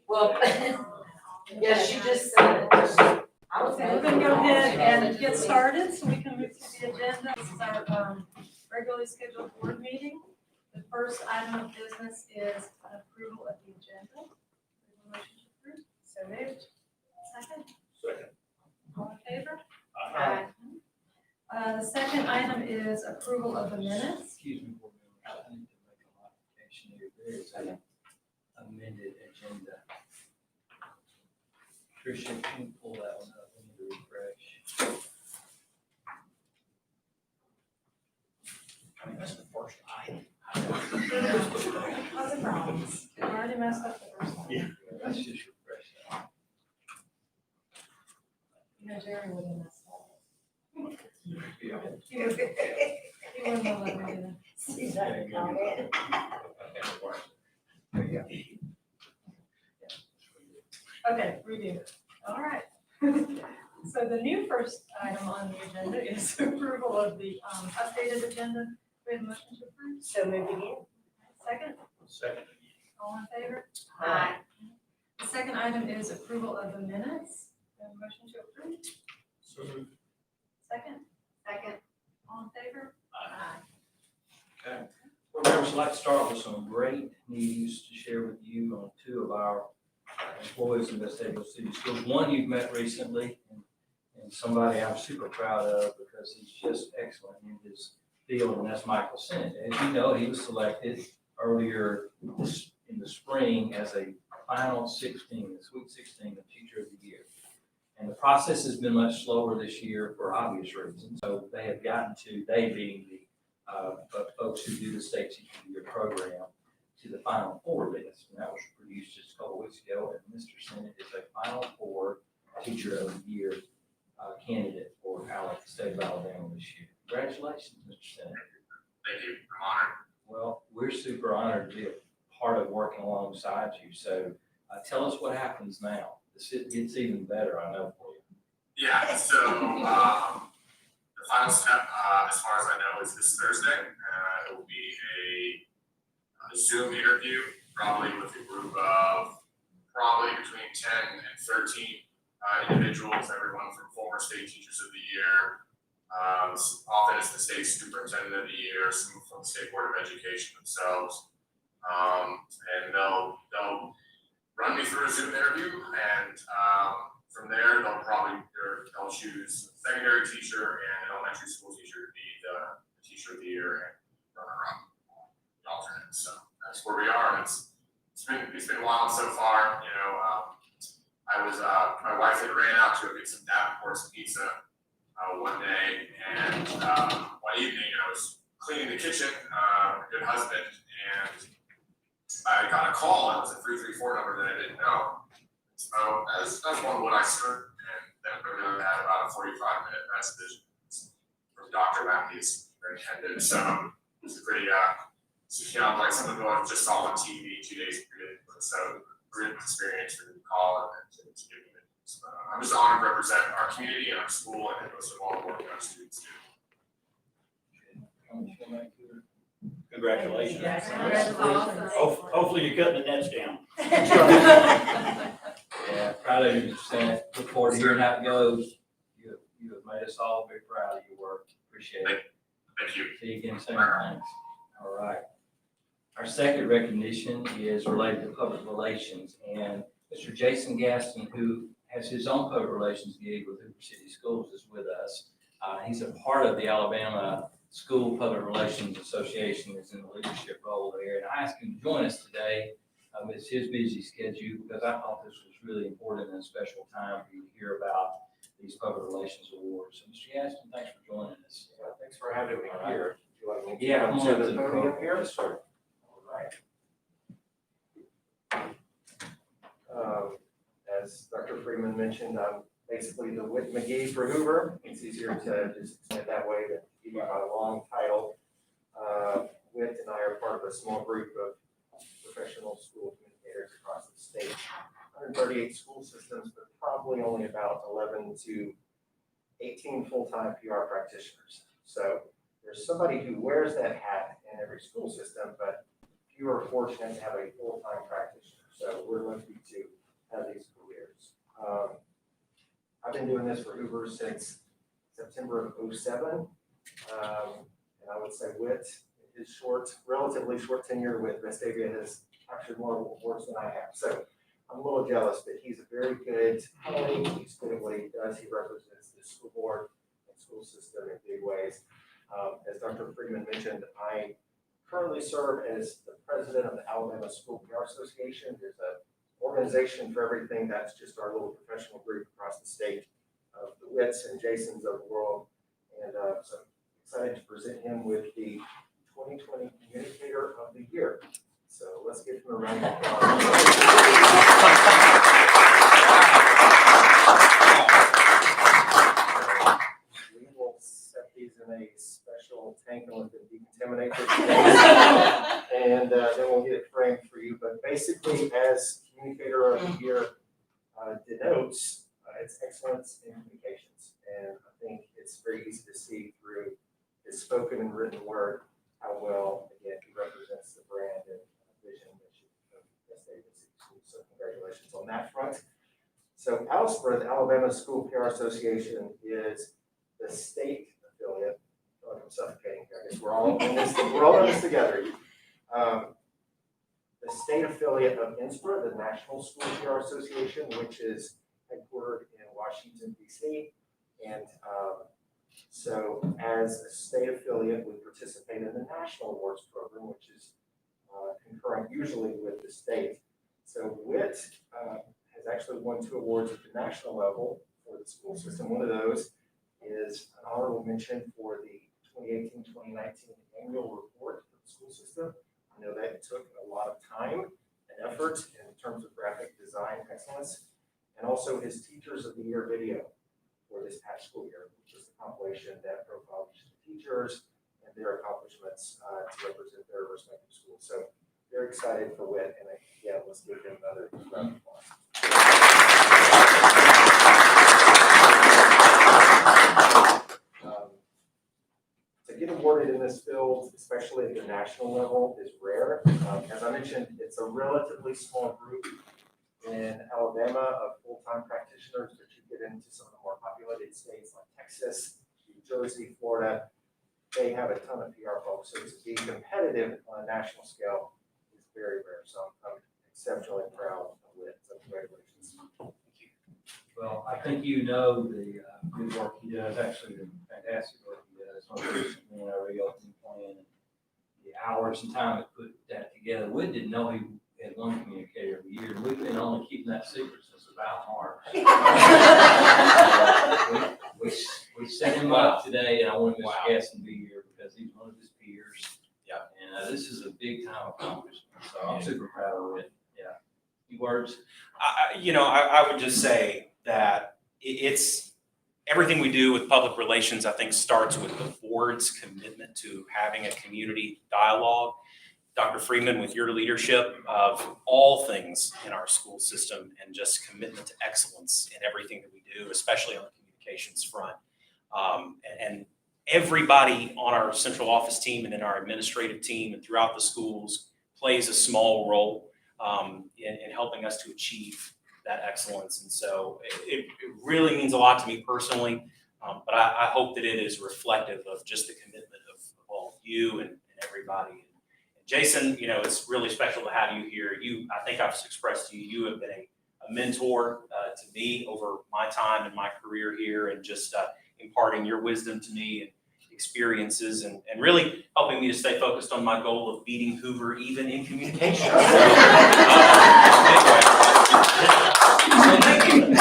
Well, yeah, she just said it. I was Okay, we're gonna go ahead and get started so we can move to the agenda. This is our regularly scheduled board meeting. The first item of business is approval of the agenda. Motion to approve. So moved. Second? Second. All in favor? Aye. The second item is approval of the minutes. Excuse me, board members, I need to make a modification here. There is an amended agenda. Tricia, can you pull that one up? I need to refresh. I mean, that's the first item. How's it going? I already messed up the first one. Yeah. Let's just refresh that. You know, Jerry would have messed up. Yeah. He wouldn't have let me do that. See that comment? There you go. Okay, review. All right. So the new first item on the agenda is approval of the updated agenda. We have a motion to approve. So moved again? Second, Second. all in favor? Aye. The second item is approval of the minutes. We have a motion to approve. So moved. Second? Second. All in favor? Okay. Board members, I'd like to start with some great news to share with you on two of our employees in Vestavia City Schools. One you've met recently, and somebody I'm super proud of because he's just excellent in his field, and that's Michael Sennett. As you know, he was selected earlier in the spring as a final 16, the Sweet 16 of Teacher of the Year. And the process has been much slower this year for obvious reasons. So they have gotten to, they being the folks who do the state Teacher of the Year program, to the final four list. And that was produced just a couple weeks ago. And Mr. Sennett is a final four Teacher of the Year candidate for the state of Alabama this year. Congratulations, Mr. Sennett. Thank you. I'm honored. Well, we're super honored to be a part of working alongside you. So tell us what happens now. It gets even better, I know, for you. Yeah, so the final step, as far as I know, is this Thursday. It will be a Zoom interview, probably with a group of probably between 10 and 13 individuals, everyone from former state teachers of the year, often it's the state superintendent of the year, some from the State Board of Education themselves, and they'll run me through a Zoom interview, and from there they'll choose a secondary teacher and an elementary school teacher to be the Teacher of the Year and runner-up, the alternate. So that's where we are, and it's been wild so far. You know, my wife had ran out to go get some Davenport's pizza one day, and one evening I was cleaning the kitchen, a good husband, and I got a call. It was a 334 number that I didn't know. So as one would, I stood, and then we had about a 45-minute message from Dr. Matthews, superintendent. So it was a pretty, like something I just saw on TV 2 days ago. So great experience for the call and to give me. So I'm just honored to represent our community and our school and most of all the work our students do. Congratulations. Congratulations. Hopefully you're cutting the nets down. Yeah, proud of you, Mr. Sennett. Look forward to hearing how it goes. You have made us all very proud of your work. Appreciate it. Thank you. See you again soon. Thanks. All right. Our second recognition is related to public relations, and Mr. Jason Gaston, who has his own public relations gig with Hoover City Schools, is with us. He's a part of the Alabama School Public Relations Association, is in the leadership role there, and I asked him to join us today with his busy schedule because I thought this was really important and a special time for you to hear about these public relations awards. So, Mr. Gaston, thanks for joining us. Thanks for having me here. Would you like me to Yeah, come come to on the to the podium podium. here? Sure. All right. As Dr. Freeman mentioned, I'm basically the Whit McGee for Hoover. It's easier to just say it that way than give you my long title. Whit and I are part of a small group of professional school communicators across the state. 138 school systems, but probably only about 11 to 18 full-time PR practitioners. So there's somebody who wears that hat in every school system, but few are fortunate to have a full-time practitioner, so we're lucky to have these careers. I've been doing this for Hoover since September of '07, and I would say Whit, his relatively short tenure with Vestavia has captured more awards than I have. So I'm a little jealous, but he's a very good colleague. He's good at what he does. He represents the school board and school system in big ways. As Dr. Freeman mentioned, I currently serve as the president of the Alabama School PR Association. There's an organization for everything. That's just our little professional group across the state of the Wits and Jasons of the world. And so I'm excited to present him with the 2020 Communicator of the Year. So let's give him a round of applause. We will set these in a special tank and let them decontaminate for today. And then we'll get it framed for you. But basically, as Communicator of the Year denotes, it's excellence in communications. And I think it's very easy to see through his spoken and written word how well, again, he represents the brand and vision mission of Vestavia City Schools. So congratulations on that front. So ALSPRA, the Alabama School PR Association, is the state affiliate. Oh, I'm suffocating here. I guess we're all in this. We're all in this together. The state affiliate of NSPRA, the National School PR Association, which is headquartered in Washington, D.C. And so as a state affiliate, we participate in the National Awards Program, which is concurrent usually with the state. So WIT has actually won 2 awards at the national level for the school system. One of those is an honorable mention for the 2018-2019 annual report for the school system. I know that took a lot of time and effort in terms of graphic design excellence, and also his Teachers of the Year video for this past school year, which is a compilation that profiled each of the teachers and their accomplishments to represent their respective schools. So very excited for WIT, and yeah, let's give him another round of applause. To get awarded in this field, especially at the national level, is rare. As I mentioned, it's a relatively small group in Alabama of full-time practitioners, but you get into some of the more populated states like Texas, New Jersey, Florida, they have a ton of PR folks. So to be competitive on a national scale is very rare. So I'm exceptionally proud of it. So congratulations. Well, I think you know the good work he does, actually the fantastic work he does on recently in our reopening plan, and the hours and time to put that together. We didn't know he had one Communicator of the Year. We've been only keeping that secret since about March. We set him up today, and I wanted Mr. Gaston to be here because he's one of his peers. Yeah. And this is a big time accomplishment, so I'm super proud of it. Yeah. Few words? I would just say that it's everything we do with public relations, I think, starts with the board's commitment to having a community dialogue. Dr. Freeman, with your leadership of all things in our school system and just commitment to excellence in everything that we do, especially on the communications front. And everybody on our central office team and in our administrative team and throughout the schools plays a small role in helping us to achieve that excellence. And so it really means a lot to me personally, but I hope that it is reflective of just the commitment of all of you and everybody. And Jason, it's really special to have you here. I think I've expressed to you, you have been a mentor to me over my time and my career here, and just imparting your wisdom to me and experiences and really helping me to stay focused on my goal of beating Hoover even in communication. Thank you.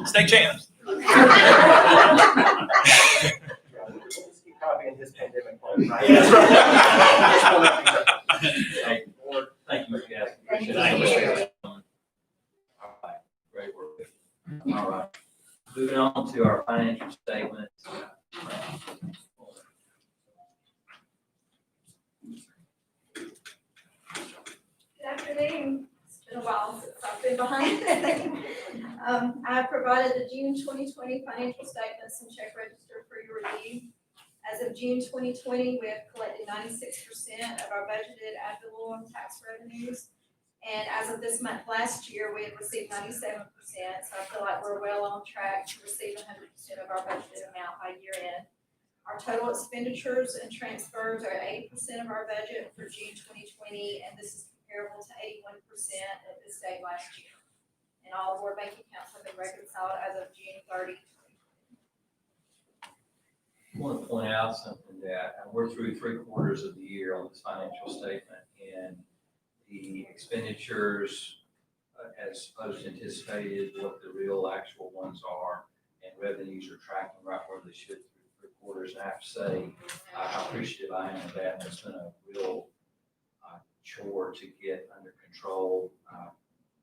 State champs. Just keep copying his pandemic plan, right? Thank you, Mr. Gaston. Thank you. Appreciate it. All right, great work. All right, moving on to our financial statement. Good afternoon. It's been a while since I've been behind. I provided the June 2020 financial statements and check register for your review. of June 2020, we have collected 96% of our budgeted ad valorem tax revenues. And as of this month last year, we had received 97%, so I feel like we're well on track to receive 100% of our budgeted amount by year end. Our total expenditures and transfers are 80% of our budget for June 2020, and this is comparable to 81% at this date last year. And all board bank accounts have been reconciled as of June 30. I want to point out something that we're through 3/4 of the year on this financial statement, and the expenditures, as opposed to anticipated, what the real actual ones are, and revenues are tracking right where they should through 3/4. And I have to say, how appreciative I am of that. It's been a real chore to get under control.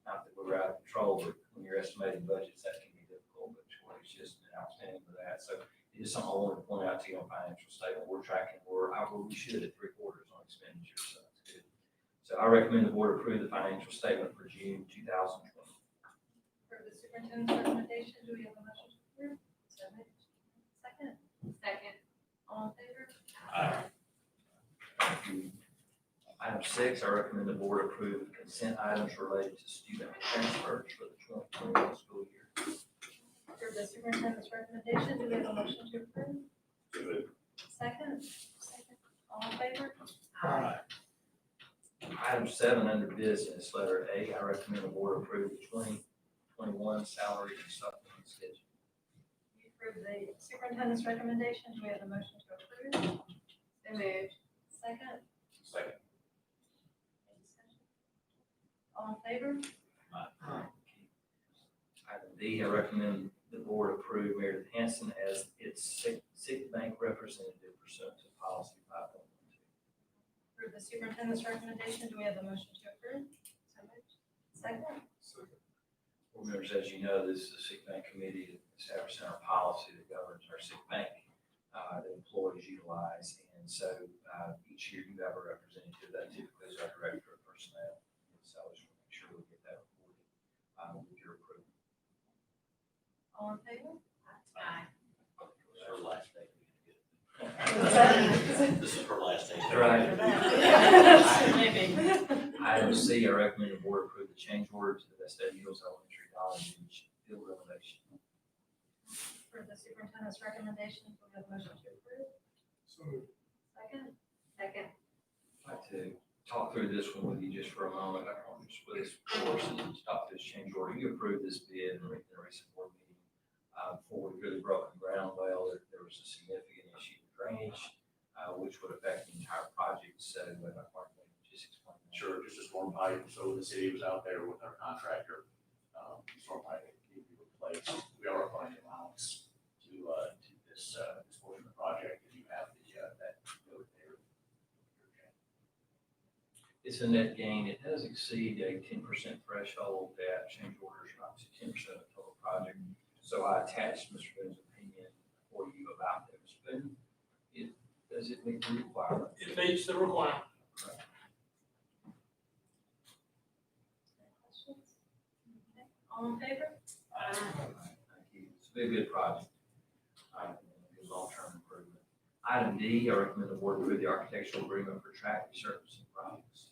Not that we're out of control, but when you're estimating budgets, that can be difficult, but Troy's just been outstanding for that. So it's something I wanted to point out to you on financial statement. We're tracking, where we should at 3/4 on expenditures, so that's good. So I recommend the board approve the financial statement for June 2020. For the superintendent's recommendation, do we have a motion to approve? So moved. Second? Second. All in favor? Thank you. Item 6, I recommend the board approve consent items related to student transfers for the 2021 school year. For the superintendent's recommendation, do we have a motion to approve? Second? Second. All in favor? Item 7, under business, letter A, I recommend the board approve the 2021 salary and supplement schedule. We approve the superintendent's recommendation, do we have a motion to approve? So moved. Second? Second. Any discussion? All in favor? Item D, I recommend the board approve Meredith Hanson as its sick bank representative pursuant to policy 5.12. For the superintendent's recommendation, do we have a motion to approve? So moved. Second? Board members, as you know, this is a sick bank committee that establishes our policy that governs our sick bank that employees utilize. And so each year you have a representative that typically is our director of personnel. And so I just want to make sure we get that reported with your approval. All in favor? Aye. Her last day. Aye. This is her last day. Right. Maybe. Item C, I recommend the board approve the change order to the Vestavia Elementary Dollar Beach field renovation. For the superintendent's recommendation, do we have a motion to approve? Second? Second. I'd like to talk through this one with you just for a moment. I want to split this course and stop this change order. You approved this bid in a recent board meeting before we really broke the ground. Well, there was a significant issue with drainage, which would affect the entire project. So, Mark, just explain that. Sure, just a storm pipe. So the city was out there with our contractor, storm pipe that needed to be replaced. We are applying the allowance to this portion of the project, and you have that note there. It's a net gain. It does exceed a 10% threshold that change orders are up to 10% of the total project. So I attached Mr. Boone's opinion for you about that. Mr. Boone, does it meet the requirement? It meets the requirement. Any questions? Okay. All in favor? Thank you. It's a good project. Good long-term improvement. Item D, I recommend the board approve the architectural agreement for track resurfacing projects.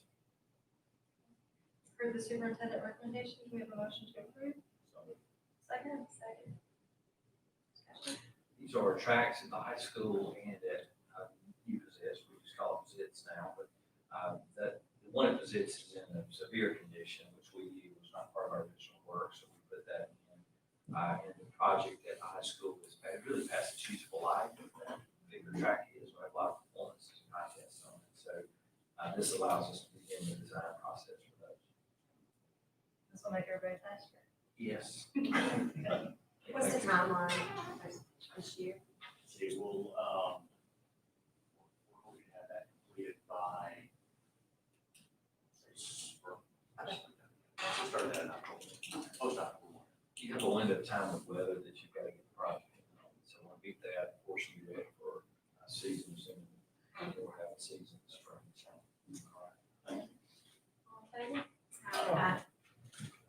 For the superintendent recommendation, do we have a motion to approve? Second? Second. Discussion? These are tracks at the high school and at UPSS, we just call it PSITs now, but the one at PSITs is in a severe condition, which we knew was not part of our original work, so we put that in. And the project at the high school is really past its useful life. The bigger track is, we have a lot of performance contests on it. So this allows us to begin the design process for those. This will make everybody faster. Yes. What's the timeline this year? City will, we're hoping to have that completed by, say, spring. Start that in October, post-October. You have a window of time with weather that you've got to get the project in. So we'll beat that, force you ready for a season soon. We'll have a season in the spring. So, all right. Thank you. All in favor? Aye.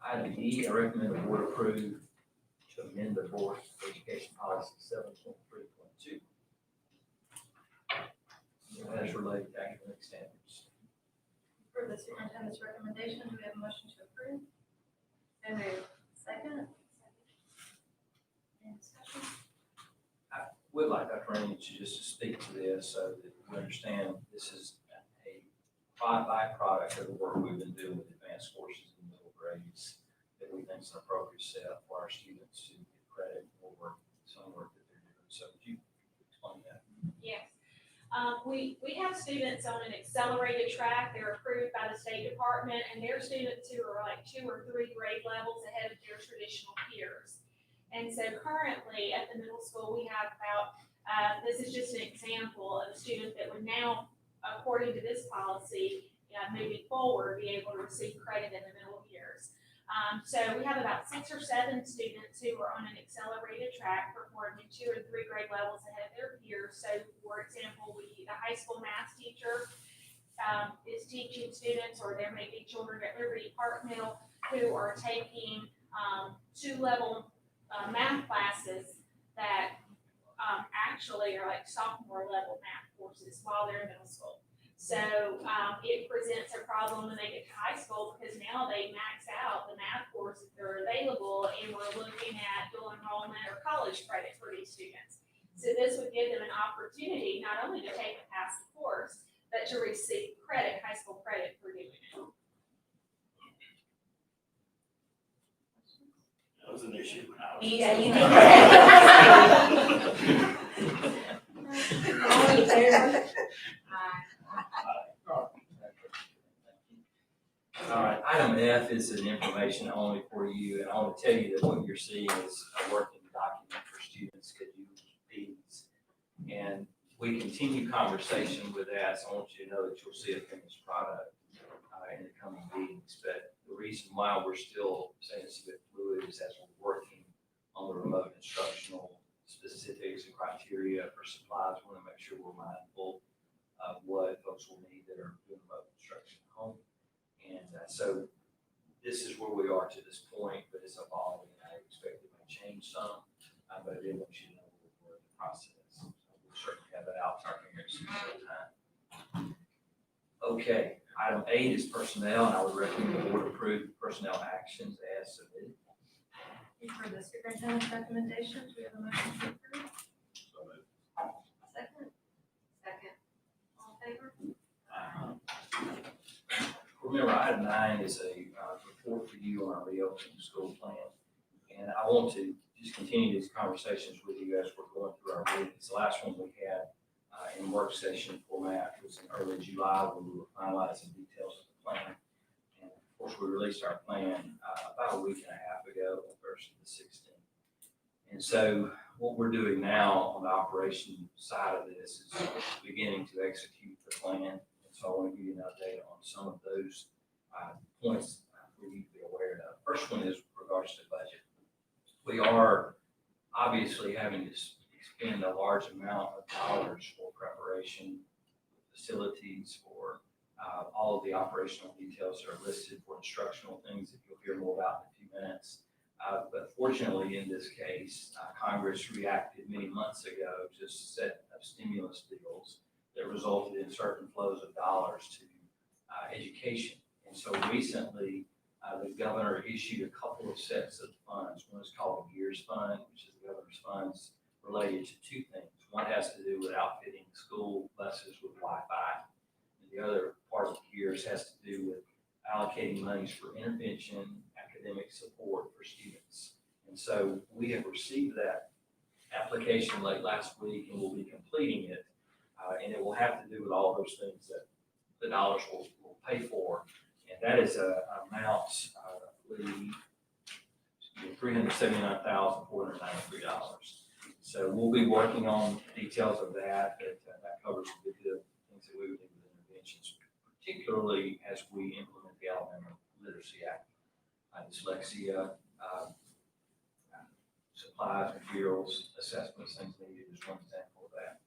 Item E, I recommend the board approve to amend the board education policy 7.3.2. related to academic standards. For the superintendent's recommendation, do we have a motion to approve? So moved. Second? Any discussion? Would like Dr. Rainey just to speak to this so that we understand this is a byproduct of the work we've been doing with advanced courses in middle grades that we think is an appropriate step for our students to get credit for some work that they're doing. So would you explain that? Yes. We have students on an accelerated track. They're approved by the State Department, and they're students who are like 2 or 3 grade levels ahead of their traditional peers. And so currently at the middle school, we have about, this is just an example of a student that would now, according to this policy, moving forward, be able to receive credit in the middle years. So we have about 6 or 7 students who are on an accelerated track performing 2 or 3 grade levels ahead of their peers. So for example, the high school math teacher is teaching students, or there may be children at Liberty Park Middle who are taking 2-level math classes that actually are like sophomore level math courses while they're in middle school. So it presents a problem when they get to high school, because now they max out the math courses that are available, and we're looking at dual enrollment or college credit for these students. So this would give them an opportunity not only to take a passive course, but to receive credit, high school credit for doing it. That was an issue when I was. Yeah, you did. All in favor? All right, item F is an information only for you, and I want to tell you that what you're seeing is a working document for students that use these. And we continue conversation with that, so I want you to know that you'll see a finished product in the coming meetings. But the reason why we're still saying it's a bit fluid is as we're working on the remote instructional specifics and criteria for supplies, we want to make sure we're mindful of what folks will need that are doing remote instruction at home. And so this is where we are to this point, but it's evolving. I expect it may change some, but I did want you to know we're in the process. So we'll certainly have that out to our parents in some time. Okay, item 8 is personnel, and I would recommend the board approve personnel actions as submitted. You've heard the superintendent's recommendations, we have a motion to approve. Second? Second. All in favor? Remember, item 9 is a report for you on our reopening school plan. And I want to just continue these conversations with you as we're going through our meetings. The last one we had in work session format was in early July, when we were finalizing details of the plan. And of course, we released our plan about a week and a half ago, on version the 16th. And so what we're doing now on the operation side of this is beginning to execute the plan. So I want to give you an update on some of those points for you to be aware of. First one is with regards to budget. We are obviously having to expend a large amount of dollars for preparation, facilities, for all of the operational details that are listed for instructional things that you'll hear more about in a few minutes. But fortunately, in this case, Congress reacted many months ago to a set of stimulus deals that resulted in certain flows of dollars to education. And so recently, the governor issued a couple of sets of funds. One is called the GEARS Fund, which is the governor's funds related to 2 things. One has to do with outfitting school buses with Wi-Fi. And the other part of GEARS has to do with allocating monies for intervention, academic support for students. And so we have received that application late last week, and we'll be completing it. And it will have to do with all those things that the dollars will pay for. And that is a amount, $379,493. So we'll be working on details of that, that covers the good things that we would do with interventions, particularly as we implement the Alabama Literacy Act. Dyslexia, supplies, materials, assessments, things needed is one example of that.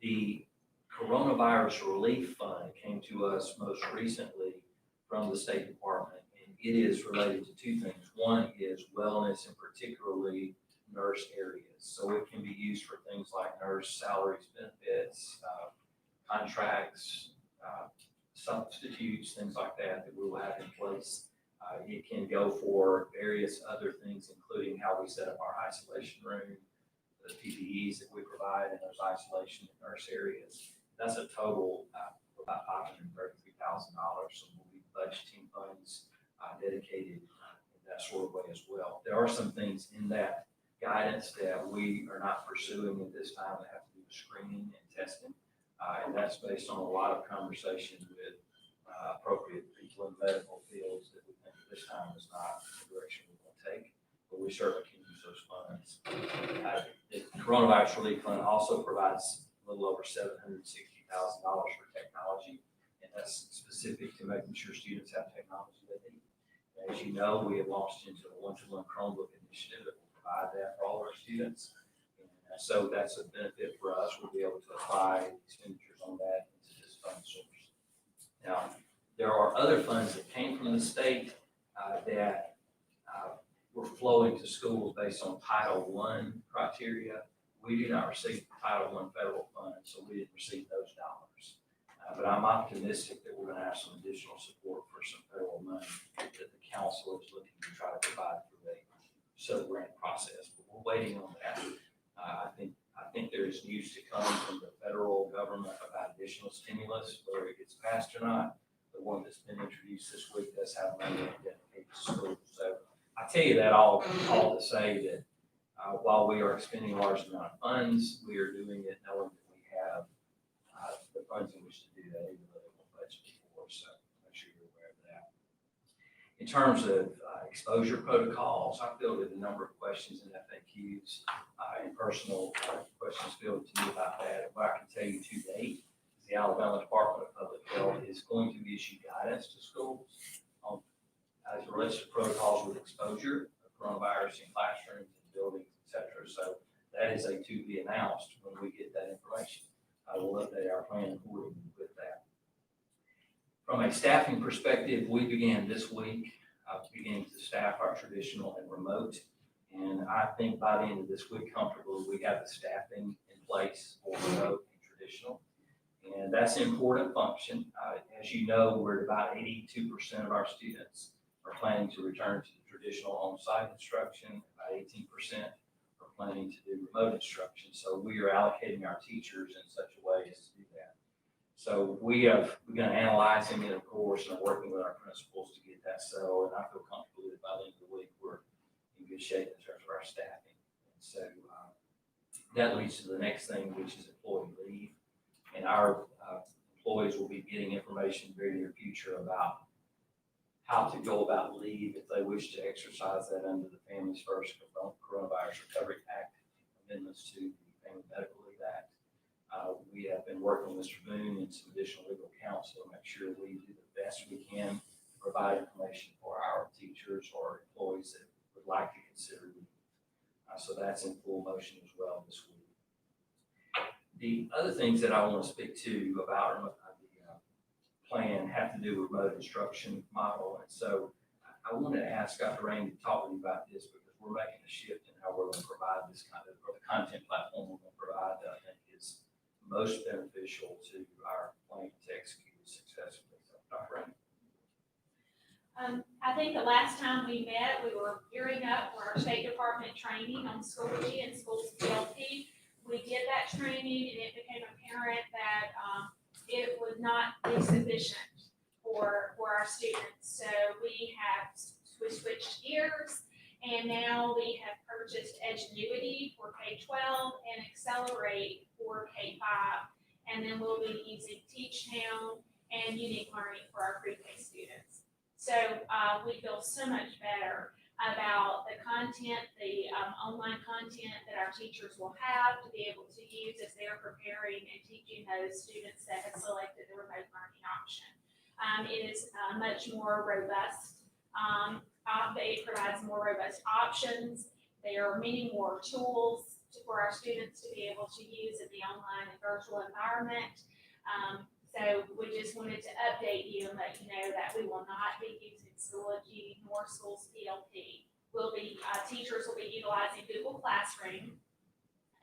The Coronavirus Relief Fund came to us most recently from the State Department, and it is related to 2 things. One is wellness, and particularly nurse areas. So it can be used for things like nurse salaries, benefits, contracts, substitutes, things like that we will have in place. It can go for various other things, including how we set up our isolation room, the PPEs that we provide in those isolation and nurse areas. That's a total of about $533,000. So we'll be budgeting funds dedicated in that sort of way as well. There are some things in that guidance that we are not pursuing at this time that have to do with screening and testing. And that's based on a lot of conversation with appropriate people in medical fields that we think at this time is not the direction we want to take, but we certainly can use those funds. The Coronavirus Relief Fund also provides a little over $760,000 for technology, and that's specific to making sure students have technology they need. As you know, we have launched into a one-to-one Chromebook initiative that will provide that for all our students. And so that's a benefit for us. We'll be able to apply expenditures on that into this fund source. Now, there are other funds that came from the state that were flowing to schools based on Title I criteria. We do not receive Title I federal funds, so we didn't receive those dollars. But I'm optimistic that we're going to have some additional support for some federal money that the council is looking to try to provide through a sub-grant process. But we're waiting on that. I think there's news to come from the federal government about additional stimulus, whether it gets passed or not. The one that's been introduced this week does have money dedicated to schools. So I tell you that all to say that while we are expending a large amount of funds, we are doing it knowing that we have the funds in which to do that, even though they won't budget before. So make sure you're aware of that. In terms of exposure protocols, I fielded a number of questions in FAQs and personal questions fielded to me about that. What I can tell you to date is the Alabama Department of Public Health is going to issue guidance to schools as it relates to protocols with exposure of coronavirus in classrooms and buildings, et cetera. So that is to be announced when we get that information. I will update our plan accordingly with that. From a staffing perspective, we began this week beginning to staff our traditional and remote. And I think by the end of this week, comfortably, we have the staffing in place for remote and traditional. And that's an important function. As you know, we're at about 82% of our students are planning to return to the traditional on-site instruction. About 18% are planning to do remote instruction. So we are allocating our teachers in such a way as to do that. So we're going to analyzing it, of course, and working with our principals to get that settled. And I feel comfortable that by the end of the week, we're in good shape in terms of our staffing. And so that leads to the next thing, which is employee leave. And our employees will be getting information in the very near future about how to go about leave if they wish to exercise that under the Families First Coronavirus Recovery Act amendments to the Family Medical Leave Act. We have been working with Mr. Boone and some additional legal counsel to make sure we do the best we can to provide information for our teachers or employees that would like to consider leave. So that's in full motion as well this week. The other things that I want to speak to about the plan have to do with remote instruction model. And so I wanted to ask Dr. Rainey to talk with you about this because we're making a shift in how we're going to provide this kind of, or the content platform we're going to provide that I think is most beneficial to our plan to execute successfully. So, Dr. Rainey. I think the last time we met, we were gearing up for our State Department training on Schoology and Schools PLP. We did that training and it became apparent that it would not be sufficient for our students. So we switched gears and now we have purchased Edgenuity for K-12 and Accelerate for K-5. And then we'll be using TeachNow and Unique Learning for our pre-K students. So we feel so much better about the content, the online content that our teachers will have to be able to use as they're preparing and teaching those students that have selected the remote learning option. It is much more robust. It provides more robust options. There are many more tools for our students to be able to use in the online and virtual environment. So we just wanted to update you and let you know that we will not be using Schoology nor Schools PLP. Teachers will be utilizing Google Classroom.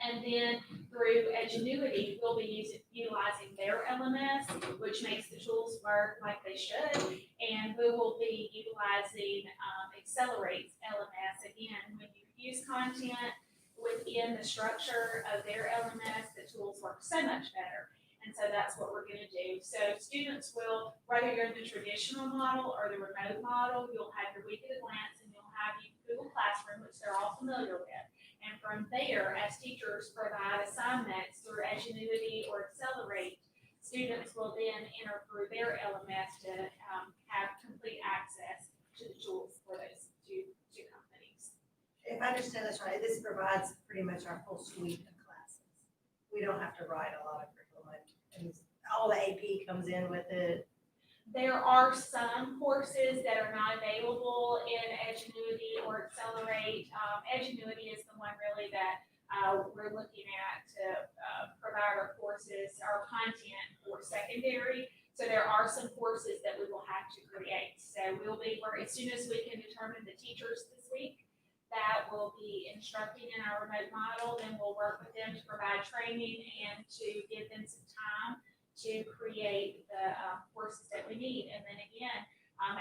And then through Edgenuity, we'll be utilizing their LMS, which makes the tools work like they should. And we will be utilizing Accelerate's LMS. Again, when you use content within the structure of their LMS, the tools work so much better. And so that's what we're gonna do. So students will, whether you're in the traditional model or the remote model, you'll have your week at a glance and you'll have your Google Classroom, which they're all familiar with. And from there, as teachers provide assignments through Edgenuity or Accelerate, students will then enter through their LMS to have complete access to the tools for those two companies. If I understand this right, this provides pretty much our full suite of classes. We don't have to write a lot of curriculum, and all the AP comes in with it. There are some courses that are not available in Edgenuity or Accelerate. Edgenuity is the one really that we're looking at to provide our courses, our content for secondary. So there are some courses that we will have to create. So we'll be, as soon as we can determine the teachers this week that will be instructing in our remote model, then we'll work with them to provide training and to give them some time to create the courses that we need. And then again,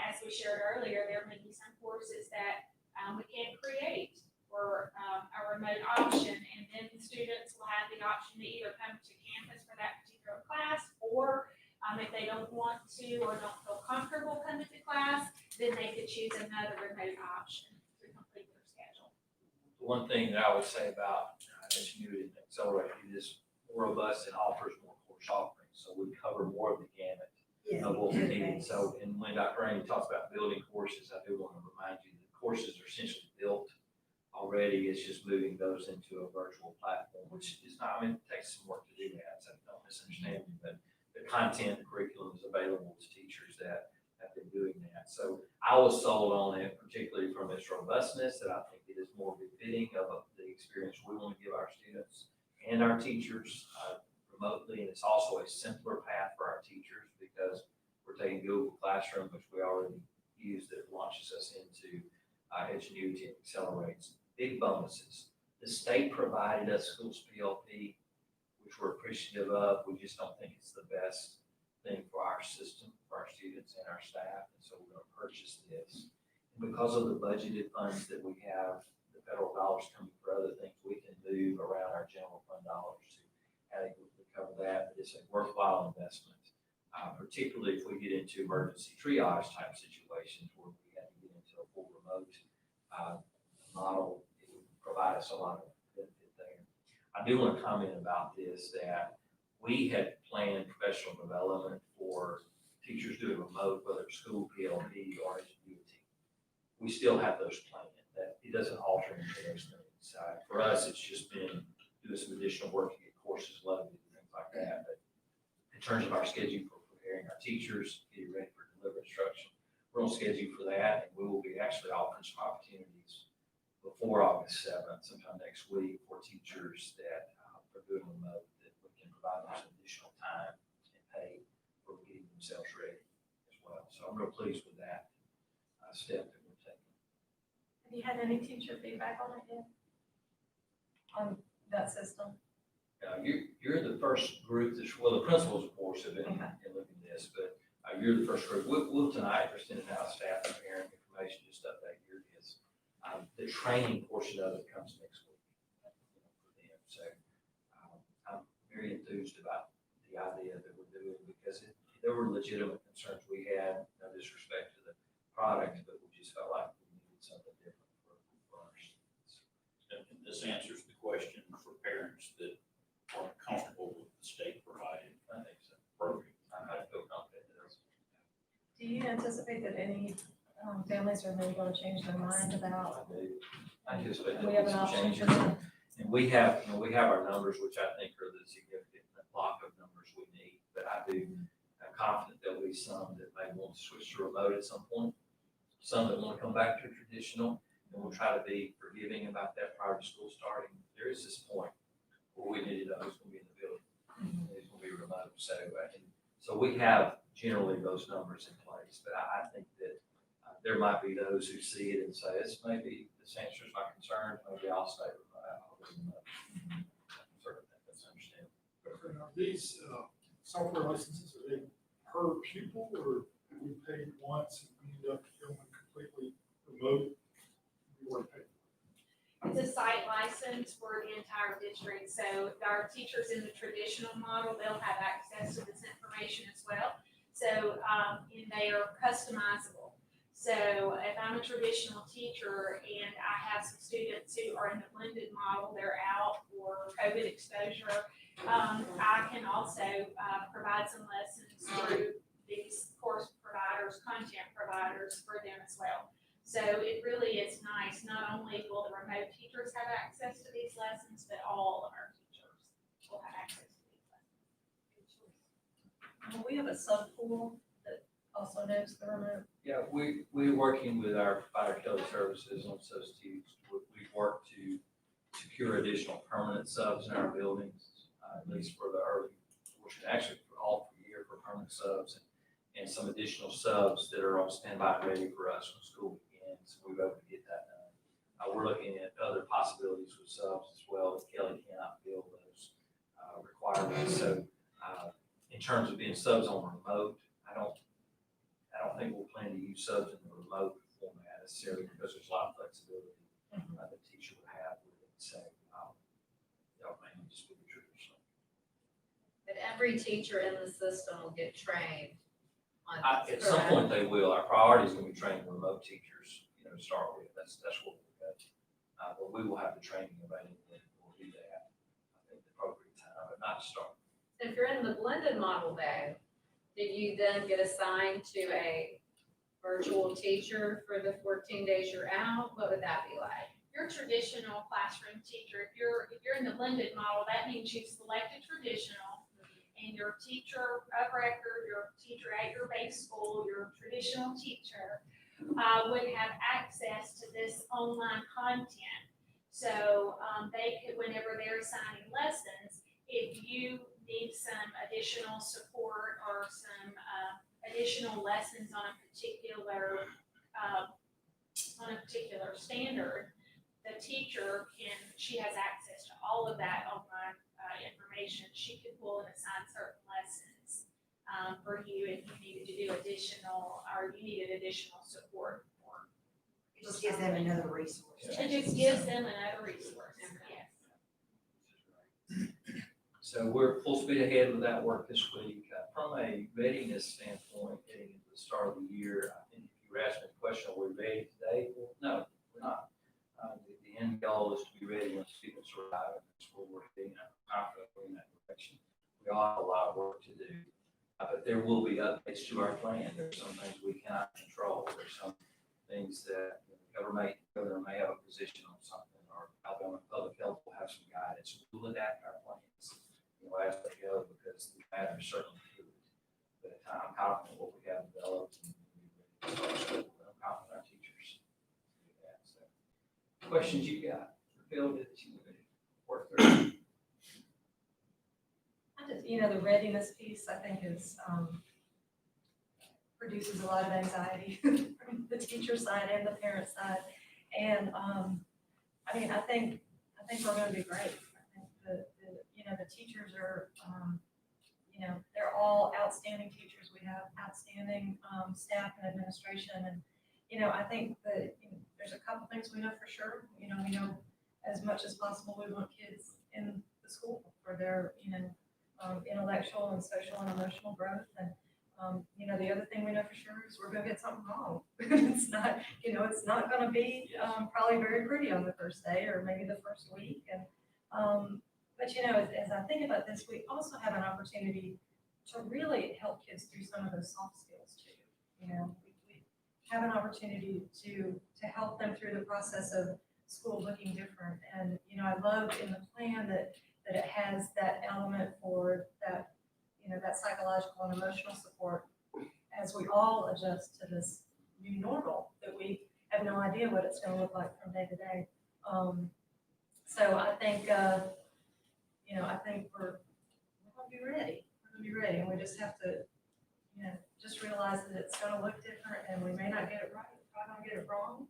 as we shared earlier, there may be some courses that we can't create for a remote option, and then students will have the option to either come to campus for that particular class, or if they don't want to or don't feel comfortable coming to class, then they could choose another remote option to complete their schedule. The one thing that I would say about Edgenuity and Accelerate, it is more robust and offers more course offerings. So we cover more of the gamut of what we need. So, and when Dr. Rainey talks about building courses, I do want to remind you that courses are essentially built already. It's just moving those into a virtual platform, which is not, I mean, it takes some work to do that. So don't misunderstand me, but the content, the curriculum is available to teachers that have been doing that. So I was sold on it, particularly from its robustness, that I think it is more befitting of the experience we want to give our students and our teachers remotely. And it's also a simpler path for our teachers because we're taking Google Classroom, which we already use, that launches us into Edgenuity and Accelerates. Big bonuses. The state provided us schools PLP, which we're appreciative of. We just don't think it's the best thing for our system, for our students and our staff. And so we're going to purchase this. And because of the budgeted funds that we have, the federal dollars coming for other things, we can move around our general fund dollars to adequately cover that. But it's a worthwhile investment, particularly if we get into emergency triage type situations where we have to get into a full remote model. It would provide us a lot of benefit there. I do want to comment about this, that we had planned professional development for teachers doing remote, whether it's school PLP or Edgenuity. We still have those planned. That it doesn't alter any of those things. For us, it's just been doing some additional work to get courses loaded and things like that. But in terms of our schedule for preparing our teachers, getting ready for delivery instruction, we're on schedule for that, and we will be actually offering some opportunities before August 7th, sometime next week, for teachers that are doing remote, that we can provide them some additional time and pay for getting themselves ready as well. So I'm real pleased with that step that we're taking. Have you had any teacher feedback on it yet? On that system? You're the first group that's, well, the principals, of course, have been looking at this, but you're the first group. We'll tonight, we're sending out staff and parent information, just update your kids. The training portion of it comes next week for them. So I'm very enthused about the idea that we're doing, because there were legitimate concerns we had, no disrespect to the product, but we just felt like we needed something different for our students. And this answers the question for parents that aren't comfortable with the state provided I think so. program. I feel confident in this. Do you anticipate that any families are maybe going to change their mind about? I anticipate We there'll have be an some option changes. for them. And we have our numbers, which I think are the significant block of numbers we need. But I'm confident there'll be some that may want to switch to remote at some point, some that want to come back to traditional, and we'll try to be forgiving about that prior to school starting. There is this point where we need to know who's going to be in the building, and who's going to be remote. So we have generally those numbers in place, but I think that there might be those who see it and say, this answers my concerns, maybe I'll stay remote. Certainly think that's understandable. Are these software licenses, are they per pupil, or do we pay once and we end up going completely remote? We weren't paid. It's a site license for the entire district, so our teachers in the traditional model, they'll have access to this information as well. So, and they are customizable. So if I'm a traditional teacher and I have some students who are in the blended model, they're out for COVID exposure, I can also, provide some lessons through these course providers, content providers for them as well. So it really is nice. Not only will the remote teachers have access to these lessons, but all of our teachers will have access to these lessons. We have a sub pool that also knows the remote. Yeah, we're working with our provider Kelly Services on substitutes. We've worked to secure additional permanent subs in our buildings, at least for the early portion, actually for all for the year for permanent subs and some additional subs that are on standby and ready for us when school begins. We've able to get that done. We're looking at other possibilities with subs as well. If Kelly cannot fill those requirements. So in terms of being subs on remote, I don't think we'll plan to use subs in the remote format necessarily because there's a lot of flexibility the teacher would have with it. So they'll mainly just be the traditional. But every teacher in the system will get trained on At this, some correct? point they will. Our priority is going to be training remote teachers, to start with. That's what we'll go. But we will have the training available and we'll do that, I think, the appropriate time, but not to start. If you're in the blended model though, do you then get assigned to a virtual teacher for the 14 days you're out? What would that be like? Your traditional classroom teacher, if you're in the blended model, that means you've selected traditional and your teacher of record, your teacher at your base school, your traditional teacher would have access to this online content. So they could, whenever they're assigning lessons, if you need some additional support or some additional lessons on a particular standard, the teacher she has access to all of that online information. She could pull and assign certain lessons for you if you needed to do additional, or you needed additional support for. It just gives them another resource. It just gives them another resource, yes. So we're full speed ahead with that work this week. From a readiness standpoint, getting into the start of the year, I think if you were asking the question, are we ready today? Well, no, we're not. The end goal is to be ready when students arrive, and that's where we're heading. I'm confident we're in that direction. We all have a lot of work to do, but there will be updates to our plan. There's some things we cannot control. There's some things that the governor may have a position on something, or Alabama Public Health will have some guidance. We'll adapt our plans as they go, because the matter is certainly fluid. But I'm confident what we have developed and I'm confident our teachers do that. So, questions you got, Bill, that you would work through? The readiness piece, I think, is produces a lot of anxiety from the teacher side and the parent side. And I think we're going to be great. I think the teachers are, they're all outstanding teachers. We have outstanding staff and administration. And, I think that there's a couple things we know for sure. We know as much as possible we want kids in the school for their, intellectual and social and emotional growth. And, the other thing we know for sure is we're going to get something wrong. It's not, it's not going to be probably very pretty on the first day or maybe the first week. And, but as I think about this, we also have an opportunity to really help kids through some of those soft skills too. We have an opportunity to help them through the process of school looking different. And, I love in the plan that it has that element for that, that psychological and emotional support as we all adjust to this new normal that we have no idea what it's going to look like from day to day. So I think, I think we're going to be ready. We're going to be ready, and we just have to, just realize that it's going to look different, and we may not get it right. We're probably going to get it wrong.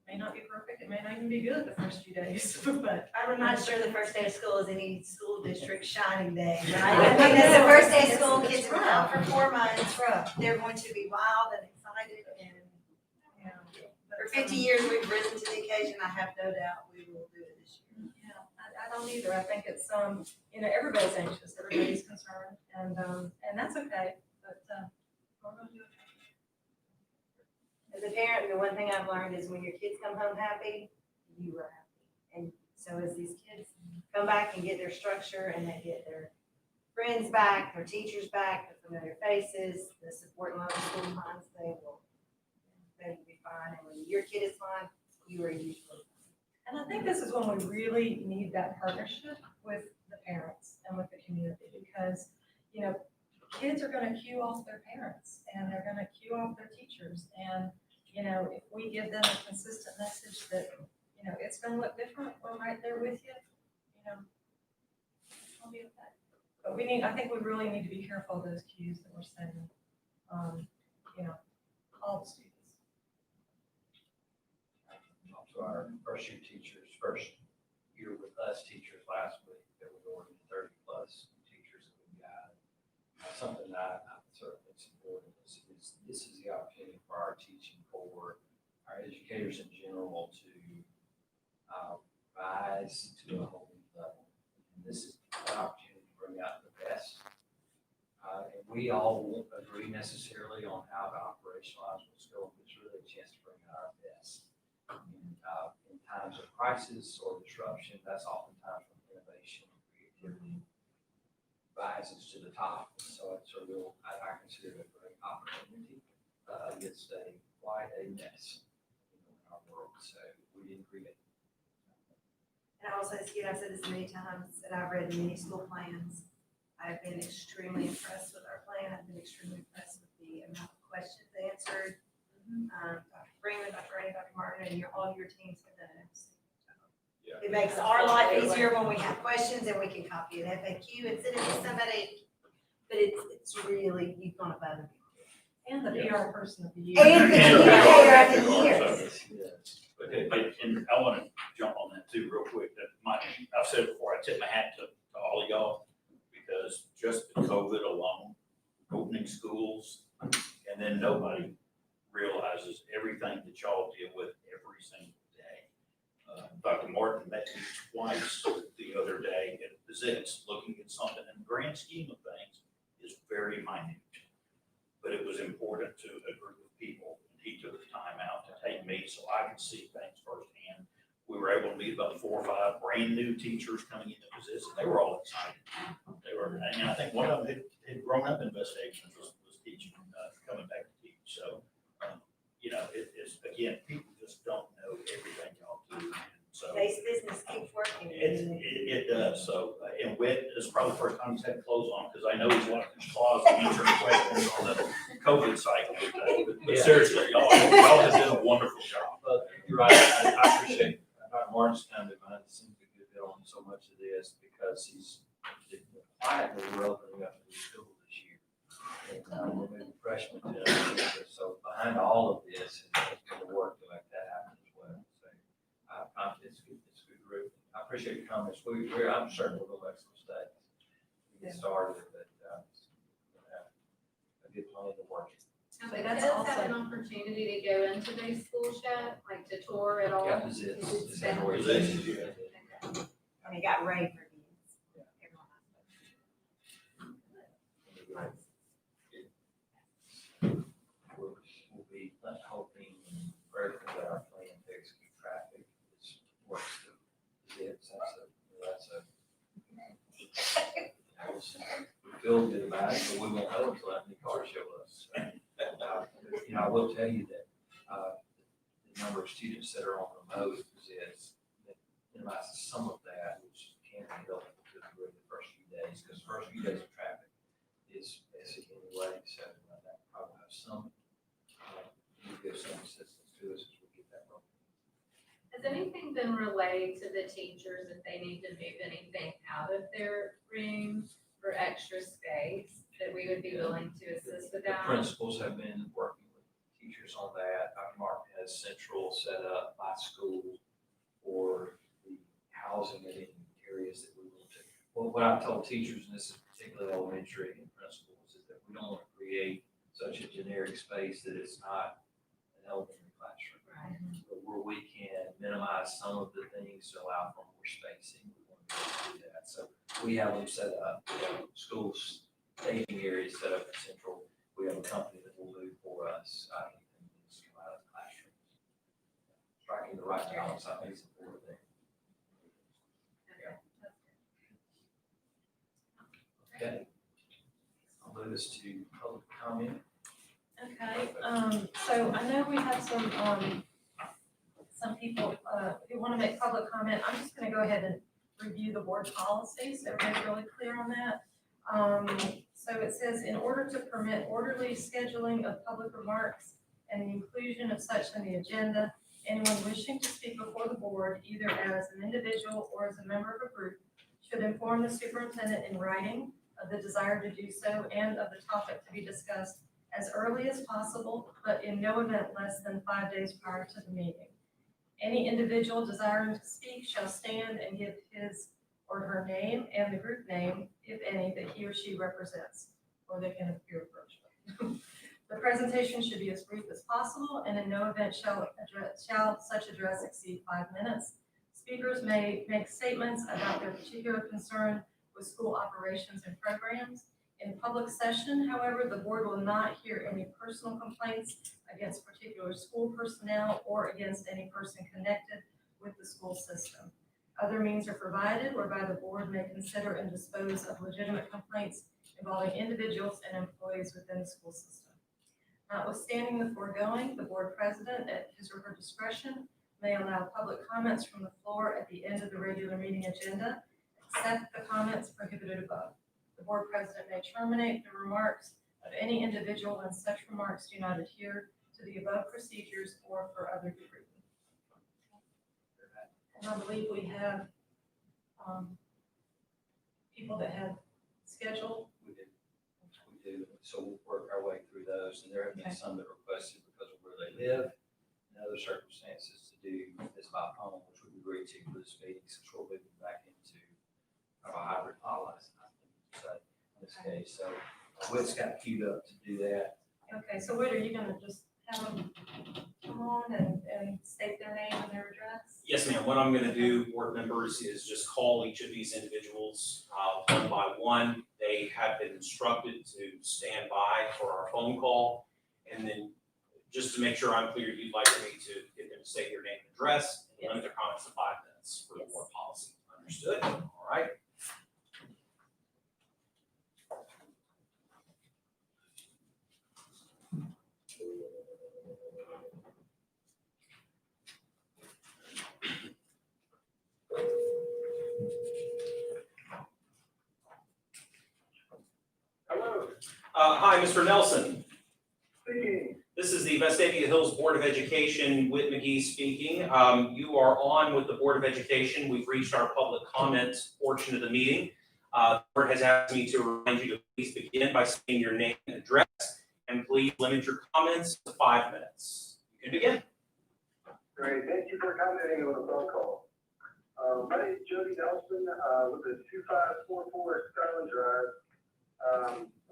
May not be perfect, it may not even be good the first few days, but. I'm not sure the first day of school is any school district shining day, right? I mean, that's the first day of school, kids are out for 4 months, they're going to be wild and excited and, you know, for 50 years, we've risen to the occasion, I have no doubt we will do it this year. Yeah, I don't either. I think it's, you know, everybody's anxious, everybody's concerned, and that's okay, but, we're gonna do it. As a parent, the one thing I've learned is when your kids come home happy, you are happy. And so as these kids come back and get their structure and they get their friends back, their teachers back, the familiar faces, the support and love of school times, they will be fine. And when your kid is fine, you are usually fine. And I think this is when we really need that partnership with the parents and with the community, because, you know, kids are gonna cue off their parents, and they're gonna cue off their teachers, and, you know, if we give them a consistent message that, you know, it's gonna look different, we're right there with you, you know, it's gonna be okay. But I think we really need to be careful of those cues that we're sending, you know, all the students. To our first year teachers, first year with us teachers last week, there were more than 30+ teachers that we got. Something that I certainly support is this is the opportunity for our teaching, for our educators in general to rise to a whole new level. And this is an opportunity to bring out the best. And we all won't agree necessarily on how to operationalize what's going, but it's really a chance to bring out our best. In times of crisis or disruption, that's oftentimes when innovation and creativity rises to the top. So it's a real, I consider it a great opportunity against quite a mess in our world. So we didn't create. And I will say this again, I've said this many times, and I've read many school plans. I've been extremely impressed with our plan. I've been extremely impressed with the amount of questions answered. Dr. Freeman, Dr. Ray, Dr. Martin, and all your teams have done an excellent job. Yeah. It makes our life easier when we have questions and we can copy an FAQ and send it to somebody, but it's really, you've gone above and beyond. And the PR person of the year. And the educator of the year. And I want to jump on that too, real quick. I've said it before, I tip my hat to all of y'all, because just the COVID alone, opening schools, and then nobody realizes everything that y'all deal with every single day. Dr. Martin met me twice the other day at the Zits, looking at something in the grand scheme of things is very minute. But it was important to a group of people, and he took the time out to take me so I could see things firsthand. We were able to meet about 4 or 5 brand new teachers coming into position. They were all excited. They were, and I think one of them had grown up in Vestavia, was teaching, coming back to teach. So, you know, it's, again, people just don't know everything y'all do. So Base business keeps working. it does. So, and Whit, this is probably the first time he's had clothes on, because I know he's locked his closet answering questions on the COVID cycle today. But seriously, y'all have done a wonderful job. But you're right, I appreciate Dr. Martin's time behind the scenes to get on so much of this, because he's quietly opening up the school this year. And we're moving freshmen to it. So behind all of this, it's going to work to make that happen as well. So it's a good group. I appreciate your comments. I'm certain we'll make some mistakes. We get started, but a good plan to work. Have So the that's kids also- had an opportunity to go into these schools yet, like to tour at all? Yeah, it's that where it Okay. is. I mean, got rave reviews. Everyone We'll be hoping and praying that our plan to execute traffic is works. We feel good about it, but we won't know until that new car shows us. You know, I will tell you that the number of students that are on remote is minimizes some of that, which can be helpful to the first few days, because the first few days of traffic is basic anyway, so that probably have some, give some assistance to us as we get that rolling. Has anything been relayed to the teachers if they need to move anything out of their room for extra space that we would be willing to assist with The that? principals have been working with teachers on that. Dr. Martin has central set up by school for the housing in any areas that we want to. Well, what I've told teachers, and this is particularly elementary and principals, is that we don't want to create such a generic space that it's not an elementary classroom. Right. But where we can minimize some of the things to allow for more spacing, we want to do that. So we have them set up, we have schools, staging areas set up for central. We have a company that will move for us, anything that's come out of the classroom. Striking the right balance, I think, is important there. Okay. I'll move this to public comment. Okay, so I know we have some people, who want to make public comment. I'm just gonna go ahead and review the board policy, so everybody's really clear on that. So it says, in order to permit orderly scheduling of public remarks and the inclusion of such in the agenda, anyone wishing to speak before the board, either as an individual or as a member of a group, should inform the superintendent in writing of the desire to do so and of the topic to be discussed as early as possible, but in no event less than 5 days prior to the meeting. Any individual desiring to speak shall stand and give his or her name and the group name, if any, that he or she represents, or they can appear virtually. The presentation should be as brief as possible, and in no event shall such address exceed 5 minutes. Speakers may make statements about their particular concern with school operations and programs. In public session, however, the board will not hear any personal complaints against particular school personnel or against any person connected with the school system. Other means are provided whereby the board may consider and dispose of legitimate complaints involving individuals and employees within the school system. Notwithstanding the foregoing, the board president, at his or her discretion, may allow public comments from the floor at the end of the regular meeting agenda, except the comments prohibited above. The board president may terminate the remarks of any individual when such remarks do not adhere to the above procedures or for other good reason. And I believe we have people that have scheduled. We do. So we'll work our way through those, and there have been Okay. some that requested because of where they live and other circumstances to do this by phone, which would be great to for this meeting, since we're moving back into a hybrid policy, I think, so in this case. So Whit's got queued up to do that. Okay, so what are you gonna just have them come on and state their name and their address? Yes, ma'am. What I'm gonna do, board members, is just call each of these individuals, one by one. They have been instructed to stand by for our phone call. And then, just to make sure I'm clear, you'd like me to get them to state their name and address and limit their comments to 5 minutes for the board policy. Understood? All right. Hello. Hi, Mr. Nelson. Speaking. This is the Vestavia Hills Board of Education, Whit McGee speaking. You are on with the Board of Education. We've reached our public comment portion of the meeting. The board has asked me to remind you to please begin by saying your name and address, and please limit your comments to 5 minutes. You can begin. Great, thank you for accommodating on the phone call. My name is Jody Nelson, with the 2544 Skyland Drive.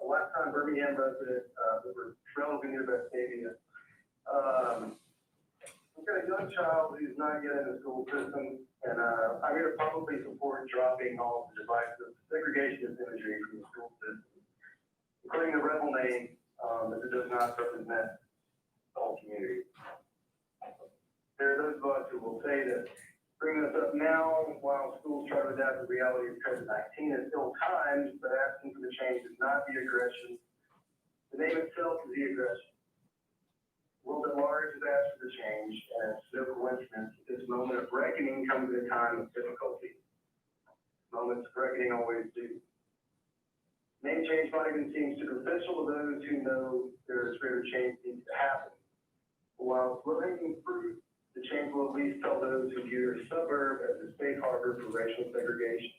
A lifetime Birmingham resident, we were relatively near Vestavia. We've got a young child who's not yet in the school system, and I'm here to publicly support dropping all the divisive segregationist imagery from the school system, including the rebel name, as it does not represent the whole community. There are those of us who will say that bringing this up now while schools try to adapt to the reality of COVID-19 is ill timed, but asking for the change is not the aggression. The name itself is the aggression. The world at large has asked for the change, and it's no coincidence that this moment of reckoning comes at a time of difficulty. Moments of reckoning always do. Name change might even seem superficial to those who know there is greater change needs to happen. While low-hanging fruit, the change will at least tell those who view their suburb as a safe harbor for racial segregation,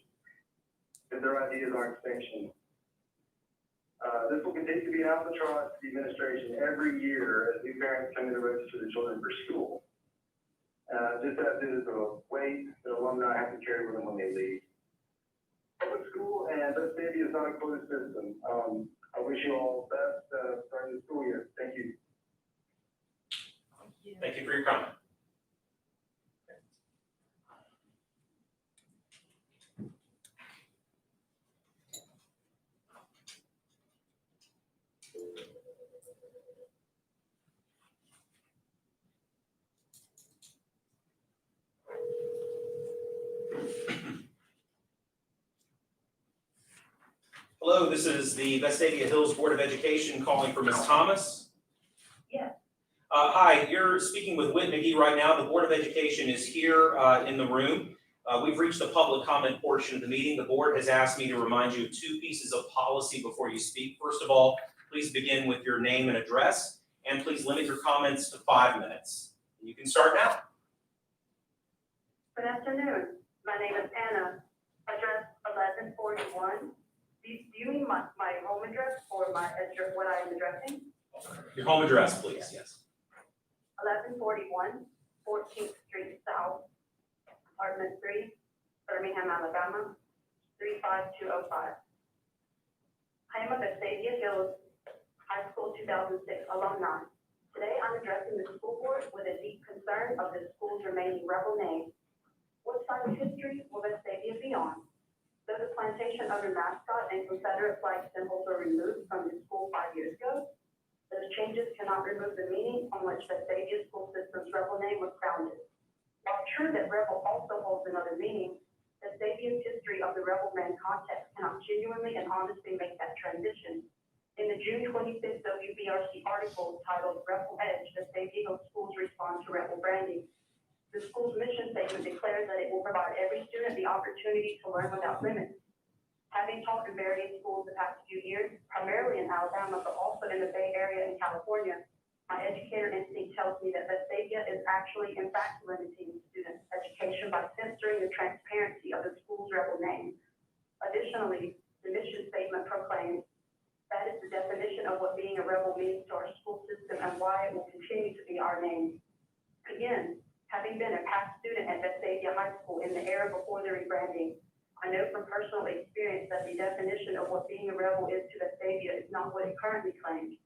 if their ideas aren't sanctioned. This will will continue to be an albatross to the administration every year as new parents come in to register their children for school. Just as it is a weight that alumni have to carry with them when they leave. Public school and Vestavia is not a closed system. I wish you all the best starting the school year. Thank you. Thank you for your comment. Hello, this is the Vestavia Hills Board of Education calling for Ms. Thomas. Yes. Hi, you're speaking with Whit McGee right now. The Board of Education is here in the room. We've reached the public comment portion of the meeting. The board has asked me to remind you of 2 pieces of policy before you speak. First of all, please begin with your name and address, and please limit your comments to 5 minutes. You can start now. Good afternoon. My name is Anna. Address 1141. Do you mean my home address or my address, what I am addressing? Your home address, please, yes. 1141 14th Street South, Apartment 3, Birmingham, Alabama, 35205. I am a Vestavia Hills High School 2006 alumni. Today I'm addressing the school board with a deep concern of the school's remaining rebel name. What side of history will Vestavia be on? Though the plantation under mascot and Confederate flag symbols were removed from the school 5 years ago, those changes cannot remove the meaning on which Vestavia school system's rebel name was founded. While true that rebel also holds another meaning, Vestavia's history of the rebel man context cannot genuinely and honestly make that transition. In the June 25th WBRC article titled Rebel Edge, Vestavia Hills Schools Respond to Rebel Branding, the school's mission statement declares that it will provide every student the opportunity to learn without limits. Having taught in various schools the past few years, primarily in Alabama, but also in the Bay Area and California, my educator instinct tells me that Vestavia is actually, in fact, limiting students' education by censoring the transparency of the school's rebel name. Additionally, the mission statement proclaims that is the definition of what being a rebel means to our school system and why it will continue to be our name. Again, having been a past student at Vestavia High School in the era before the rebranding, I know from personal experience that the definition of what being a rebel is to Vestavia is not what it currently claims.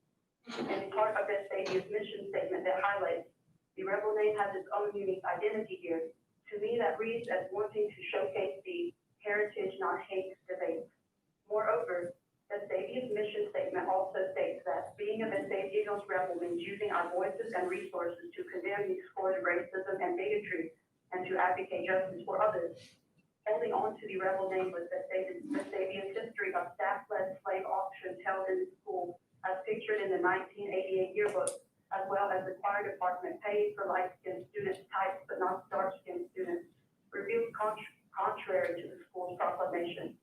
And part of Vestavia's mission statement that highlights the rebel name has its own unique identity here. To me, that reads as wanting to showcase the heritage, not hate debate. Moreover, Vestavia's mission statement also states that being a Vestavia Hills rebel means using our voices and resources to condemn these forms of racism and bigotry and to advocate justice for others. Holding on to the rebel name was Vestavia's history of staff-led slave auctions held in the school as pictured in the 1988 yearbook, as well as the choir department paid for light-skinned students types but not dark-skinned students, revealed contrary to the school's proclamation.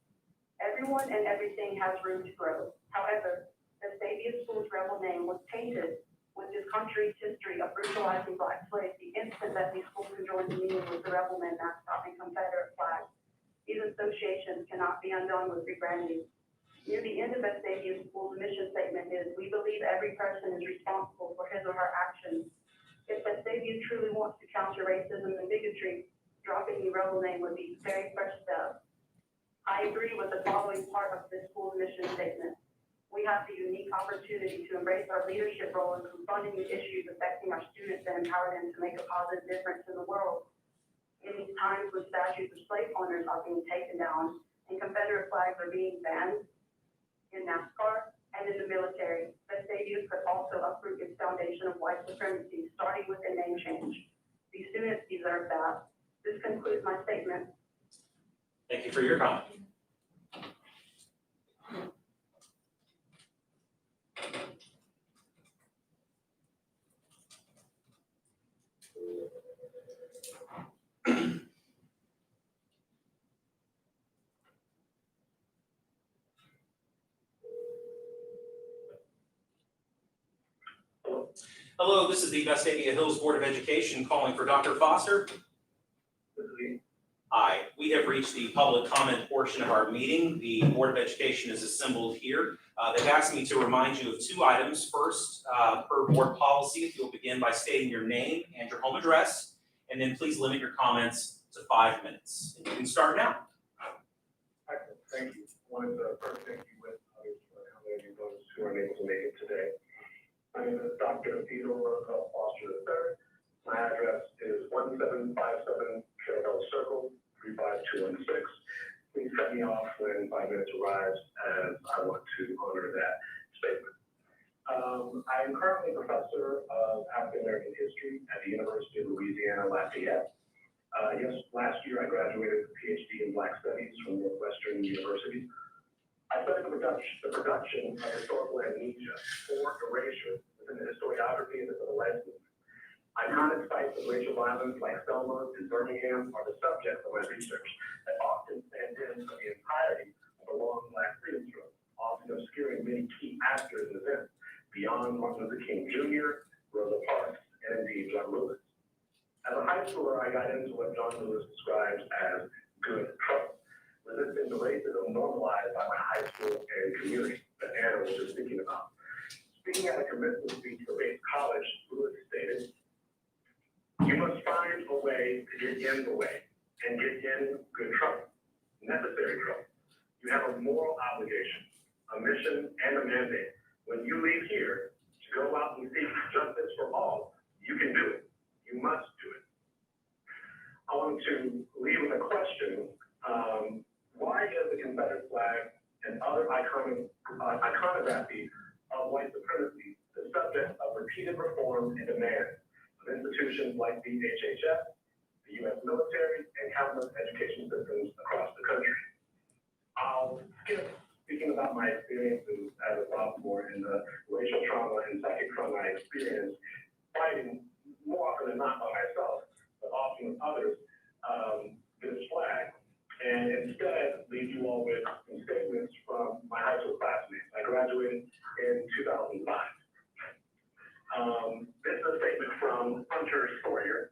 Everyone and everything has room to grow. However, Vestavia School's rebel name was tainted with this country's history of brutalizing black slaves the instant that these schools joined the meaning with the rebel man mascot and Confederate flag. These associations cannot be undone with rebranding. Near the end of Vestavia School's mission statement is, we believe every person is responsible for his or her actions. If Vestavia truly wants to counter racism and bigotry, dropping the rebel name would be the very first step. I agree with the following part of this school's mission statement. We have the unique opportunity to embrace our leadership role in confronting the issues affecting our students and empower them to make a positive difference in the world. In these times when statues of slave owners are being taken down and Confederate flags are being banned in NASCAR and in the military, Vestavia could also uproot its foundation of white supremacy, starting with a name change. These students deserve that. This concludes my statement. Thank you for your comment. Hello, this is the Vestavia Hills Board of Education calling for Dr. Foster. Hi, we have reached the public comment portion of our meeting. The Board of Education is assembled here. They've asked me to remind you of 2 items. First, per board policy, if you'll begin by stating your name and your home address, and then please limit your comments to 5 minutes. And you can start now. Excellent, thank you. Wanted to first thank you with others for accommodating those who are unable to make it today. My name is Dr. Theodore Foster III. My address is 1757 Trailhead Circle, 35216. Please cut me off when 5 minutes arrives, as I want to honor that statement. I am currently a professor of African American history at the University of Louisiana Lafayette. Last year I graduated with a PhD in Black Studies from Northwestern University. I studied the production of historical amnesia or erasure within the historiography of the civil rights movement. Iconic sites of racial violence like Selma and Birmingham are the subject of my research that often stand in for the entirety of the long Black freedom struggle, often obscuring many key actors and events beyond Martin Luther King Jr., Rosa Parks, and indeed John Lewis. As a high schooler, I got into what John Lewis describes as good trouble, resisting the racism normalized by my high school and community that Anna was just speaking about. Speaking at a commencement speech for Bates College, Lewis stated, "You must find a way to get in the way and get in good trouble, necessary trouble. You have a moral obligation, a mission, and a mandate. When you leave here to go out and seek justice for all, you can do it. You must do it." I want to leave with a question. Why is the Confederate flag and other iconography of white supremacy the subject of repeated reform and demand of institutions like the HHS, the U.S. military, and countless education systems across the country? I'll skip speaking about my experiences as a sophomore and the racial trauma and psychic trauma I experienced fighting more often than not by myself, but often with others, this flag, and instead leave you all with some statements from my high school classmates. I graduated in 2005. This is a statement from Hunter Sawyer.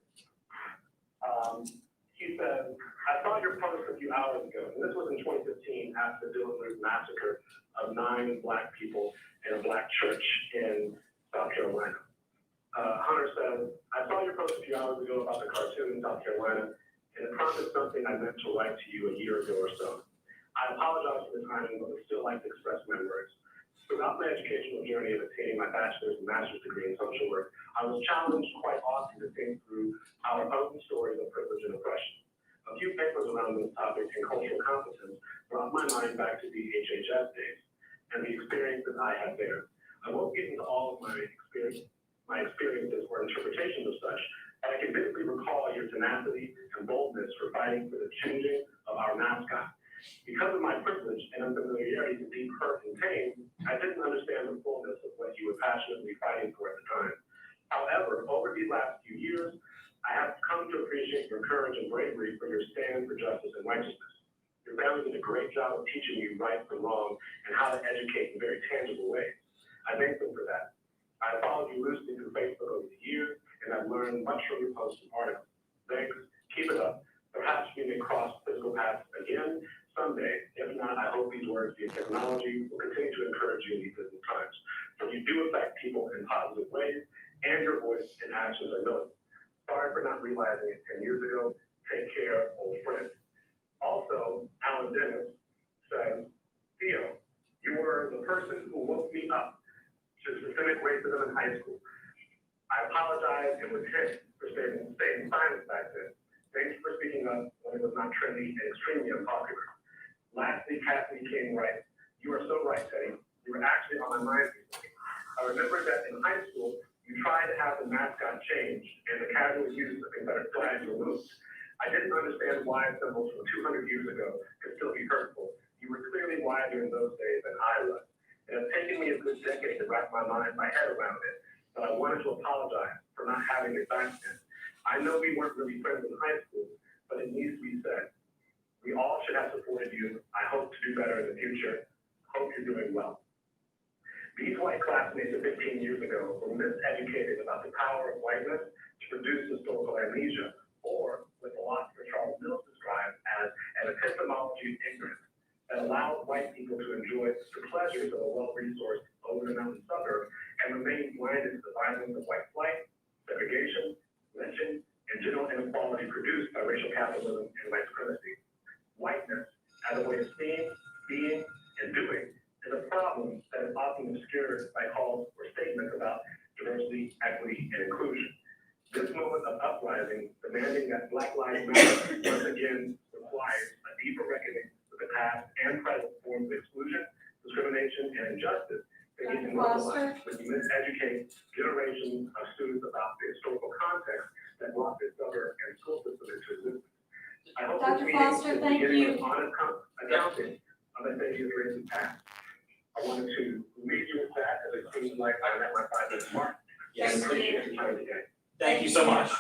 He says, "I saw your post a few hours ago," and this was in 2015 after the Dillon Root massacre of 9 Black people in a Black church in South Carolina. Hunter says, "I saw your post a few hours ago about the cartoon in South Carolina, and it prompted something I meant to write to you a year ago or so. I apologize for the timing, but would still like to express my words. Throughout my educational journey of attaining my bachelor's and master's degree in social work, I was challenged quite often to think through our own stories of privilege and oppression. A few papers around this topic and cultural competence brought my mind back to the HHS days and the experiences I had there. I won't get into all of my experiences or interpretations of such, but I can vividly recall your tenacity and boldness for fighting for the changing of our mascot. Because of my privilege and unfamiliarity with deep hurt and pain, I didn't understand the fullness of what you were passionately fighting for at the time. However, over these last few years, I have come to appreciate your courage and bravery for your stand for justice and righteousness. Your family did a great job of teaching you right from wrong and how to educate in very tangible ways. I thank them for that. I followed you loosely through Facebook over the years, and I've learned much from your posts and articles. Thanks, keep it up. Perhaps we may cross physical paths again someday. If not, I hope these words via technology will continue to encourage you in these difficult times. For you do affect people in positive ways, and your voice and actions are noticed. Sorry for not realizing it 10 years ago. Take care, old friend." Also, Alan Dennis says, "Theo, you were the person who woke me up to systemic racism in high school. I apologize and repent for staying silent back then. Thank you for speaking up when it was not trendy and extremely unpopular. Lastly, Cassidy King writes, you are so right, Teddy. You were actually on my mind recently. I remember that in high school, you tried to have the mascot changed and the casual use of Confederate flags removed. I didn't understand why symbols from 200 years ago could still be hurtful. You were clearly wiser in those days than I was. It has taken me a good decade to wrap my head around it, but I wanted to apologize for not having it back then. I know we weren't really friends in high school, but it needs to be said. We all should have supported you. I hope to do better in the future. Hope you're doing well." These white classmates of 15 years ago were miseducated about the power of whiteness to produce historical amnesia, or what philosopher Charles Mills described as an epistemology of ignorance, that allows white people to enjoy the pleasures of a well-resourced, over-the-mountain suburb and remain blinded to the violence of white flight, segregation, lynching, and general inequality produced by racial capitalism and white supremacy. Whiteness, as a way of seeing, being, and doing, is a problem that is often obscured by calls or statements about diversity, equity, and inclusion. This moment of uprising, demanding that Black Lives Matter once again requires a deeper reckoning with the past and present forms of exclusion, discrimination, and injustice that need to mobilize, which miseducate generations of students about the historical context that brought this suburb and school system into existence. I hope Dr. this meeting Foster, is thank beginning you. with honest accounting of Vestavia's recent past. I wanted to leave you with that, as it seems like I met my 5 minute mark. Yes. I appreciate your time today. Thank you so much.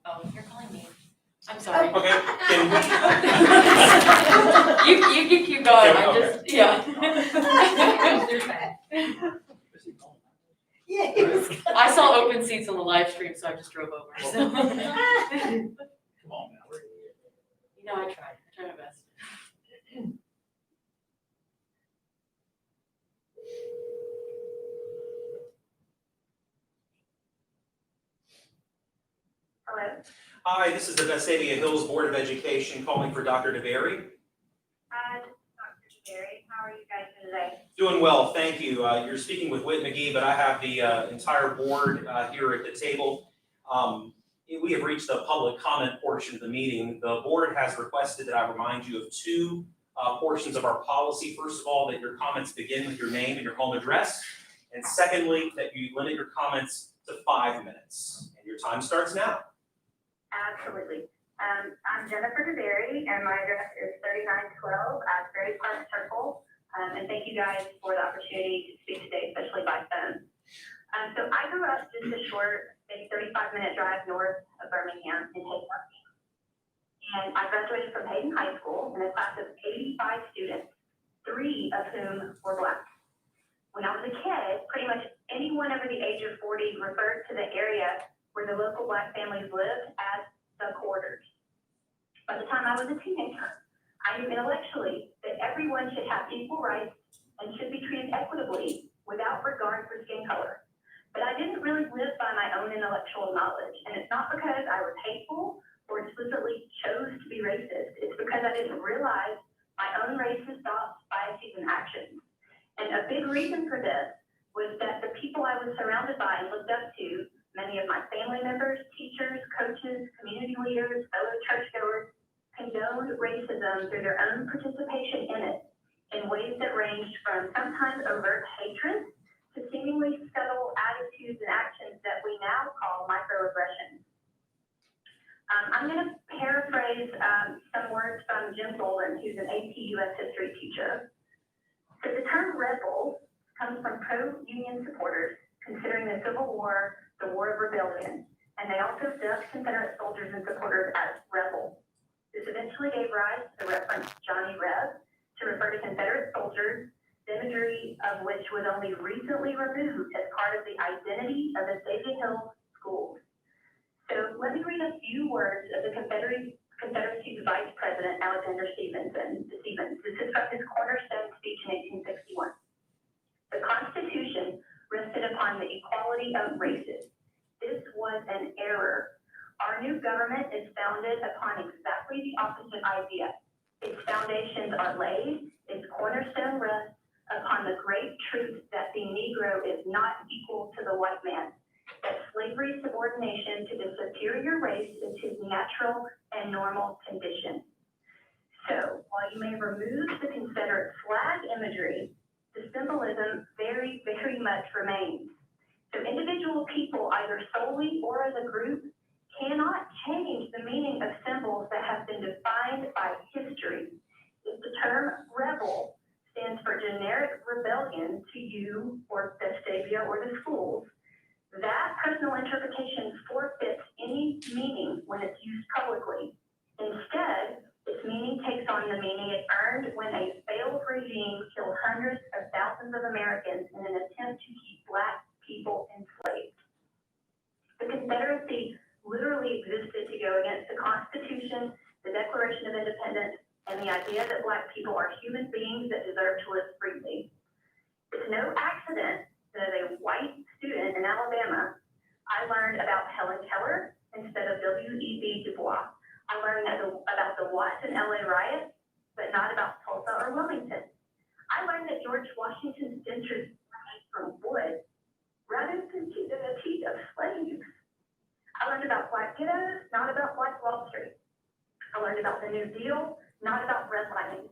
Oh, you're calling me. I'm sorry. Okay, can You can keep going, Okay. I'm just, yeah. I saw open seats on the live stream, so I just drove over, so. Come on now. You know, I tried my best. Hello. Hi, this is the Vestavia Hills Board of Education calling for Dr. DeBerry. Hi, Dr. Jerry. How are you guys today? Doing well, thank you. You're speaking with Whit McGee, but I have the entire board here at the table. We have reached the public comment portion of the meeting. The board has requested that I remind you of 2 portions of our policy. First of all, that your comments begin with your name and your home address. And secondly, that you limit your comments to 5 minutes. And your time starts now. Absolutely. I'm Jennifer DeBerry, and my address is 3912 Asbury Park Circle. And thank you guys for the opportunity to speak today, especially by phone. So I grew up just a short, maybe 35-minute drive north of Birmingham in Hayden County. And I graduated from Hayden High School in a class of 85 students, 3 of whom were Black. When I was a kid, pretty much anyone over the age of 40 referred to the area where the local Black families lived as the quarters. By the time I was a teenager, I knew intellectually that everyone should have equal rights and should be treated equitably without regard for skin color. But I didn't really live by my own intellectual knowledge, and it's not because I was hateful or explicitly chose to be racist. It's because I didn't realize my own racist thoughts, biases, and actions. And a big reason for this was that the people I was surrounded by and looked up to, many of my family members, teachers, coaches, community leaders, fellow churchgoers, condoned racism through their own participation in it in ways that ranged from sometimes overt hatred to seemingly subtle attitudes and actions that we now call microaggressions. I'm going to paraphrase some words from Jim Boland, who's an AP US history teacher. So the term rebel comes from pro-Union supporters considering the Civil War the War of Rebellion, and they also dubbed Confederate soldiers and supporters as rebels. This eventually gave rise to the reference Johnny Reb to refer to Confederate soldiers, the imagery of which was only recently removed as part of the identity of the Vestavia Hills schools. So let me read a few words of the Confederacy's Vice President, Alexander Stevens. This is from his cornerstone speech in 1861. The Constitution rested upon the equality of races. This was an error. Our new government is founded upon exactly the opposite idea. Its foundations are laid, its cornerstone rests upon the great truth that the Negro is not equal to the white man, that slavery's subordination to the superior race is his natural and normal condition. So, while you may remove the Confederate flag imagery, the symbolism very, very much remains. So individual people, either solely or as a group, cannot change the meaning of symbols that have been defined by history. If the term rebel stands for generic rebellion to you or Vestavia or the schools, that personal interpretation forfeits any meaning when it's used publicly. Instead, meaning takes on the meaning it earned when a failed regime killed hundreds of thousands of Americans in an attempt to keep Black people enslaved. The Confederacy literally existed to go against the Constitution, the Declaration of Independence, and the idea that Black people are human beings that deserve to live freely. It's no accident that as a white student in Alabama, I learned about Helen Keller instead of W.E.B. Du Bois. I learned about the Watts and L.A. riots, but not about Tulsa or Wilmington. I learned that George Washington's dentures were made from wood rather than the teeth of slaves. I learned about Black ghettos, not about Black Wall Street. I learned about the New Deal, not about redlining.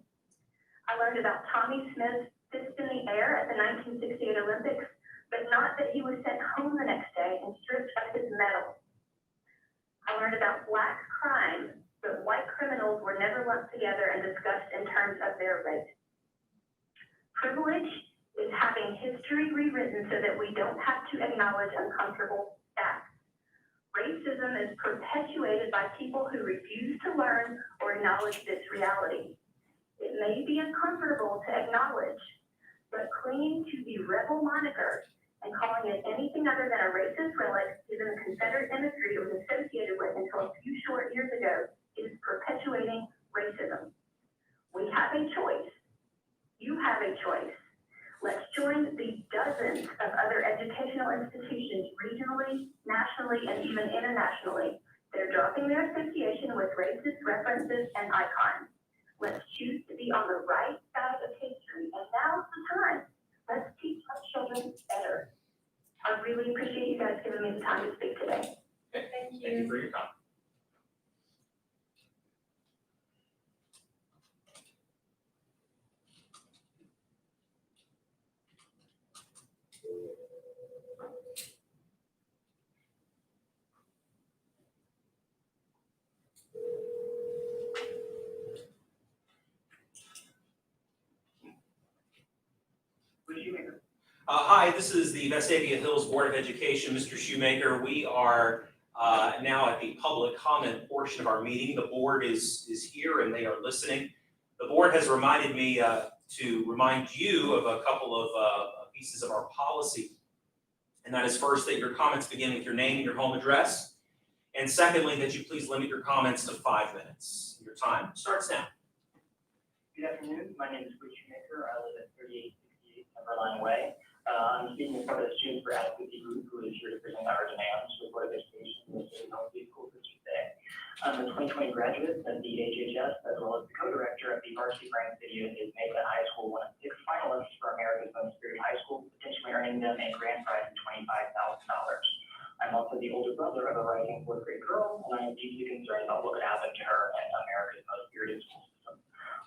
I learned about Tommy Smith's fist in the air at the 1968 Olympics, but not that he was sent home the next day and stripped of his medal. I learned about Black crime, but white criminals were never lumped together and discussed in terms of their race. Privilege is having history rewritten so that we don't have to acknowledge uncomfortable facts. Racism is perpetuated by people who refuse to learn or acknowledge this reality. It may be uncomfortable to acknowledge, but clinging to the rebel moniker and calling it anything other than a racist relic, given the Confederate imagery it was associated with until a few short years ago, is perpetuating racism. We have a choice. You have a choice. Let's join the dozens of other educational institutions regionally, nationally, and even internationally. They're dropping their association with racist references and icons. Let's choose to be on the right side of history, and now's the time. Let's teach our children better. I really appreciate you guys giving me the time to speak today. Thank you for your comment. Hi, this is the Vestavia Hills Board of Education, Mr. Shoemaker. We are now at the public comment portion of our meeting. The board is here and they are listening. The board has reminded me to remind you of a couple of pieces of our policy. And that is first, that your comments begin with your name and your home address. And secondly, that you please limit your comments to 5 minutes. Your time starts now. Good afternoon. My name is Bruce Shoemaker. I live at 3868 Timberline Way. I'm speaking as part of the Students for Advocacy Group, who is here to present our demands for the Board of Education in the state of Healthy School District today. I'm a 2020 graduate of the HHS, as well as the co-director of the Varsity Brand Video is Mesa High School, one of 6 finalists for America's Most Feared High School, potentially earning them a grand prize of $25,000. I'm also the older brother of a rising 4th grade girl, and I am deeply concerned about what could happen to her and America's most feared school system.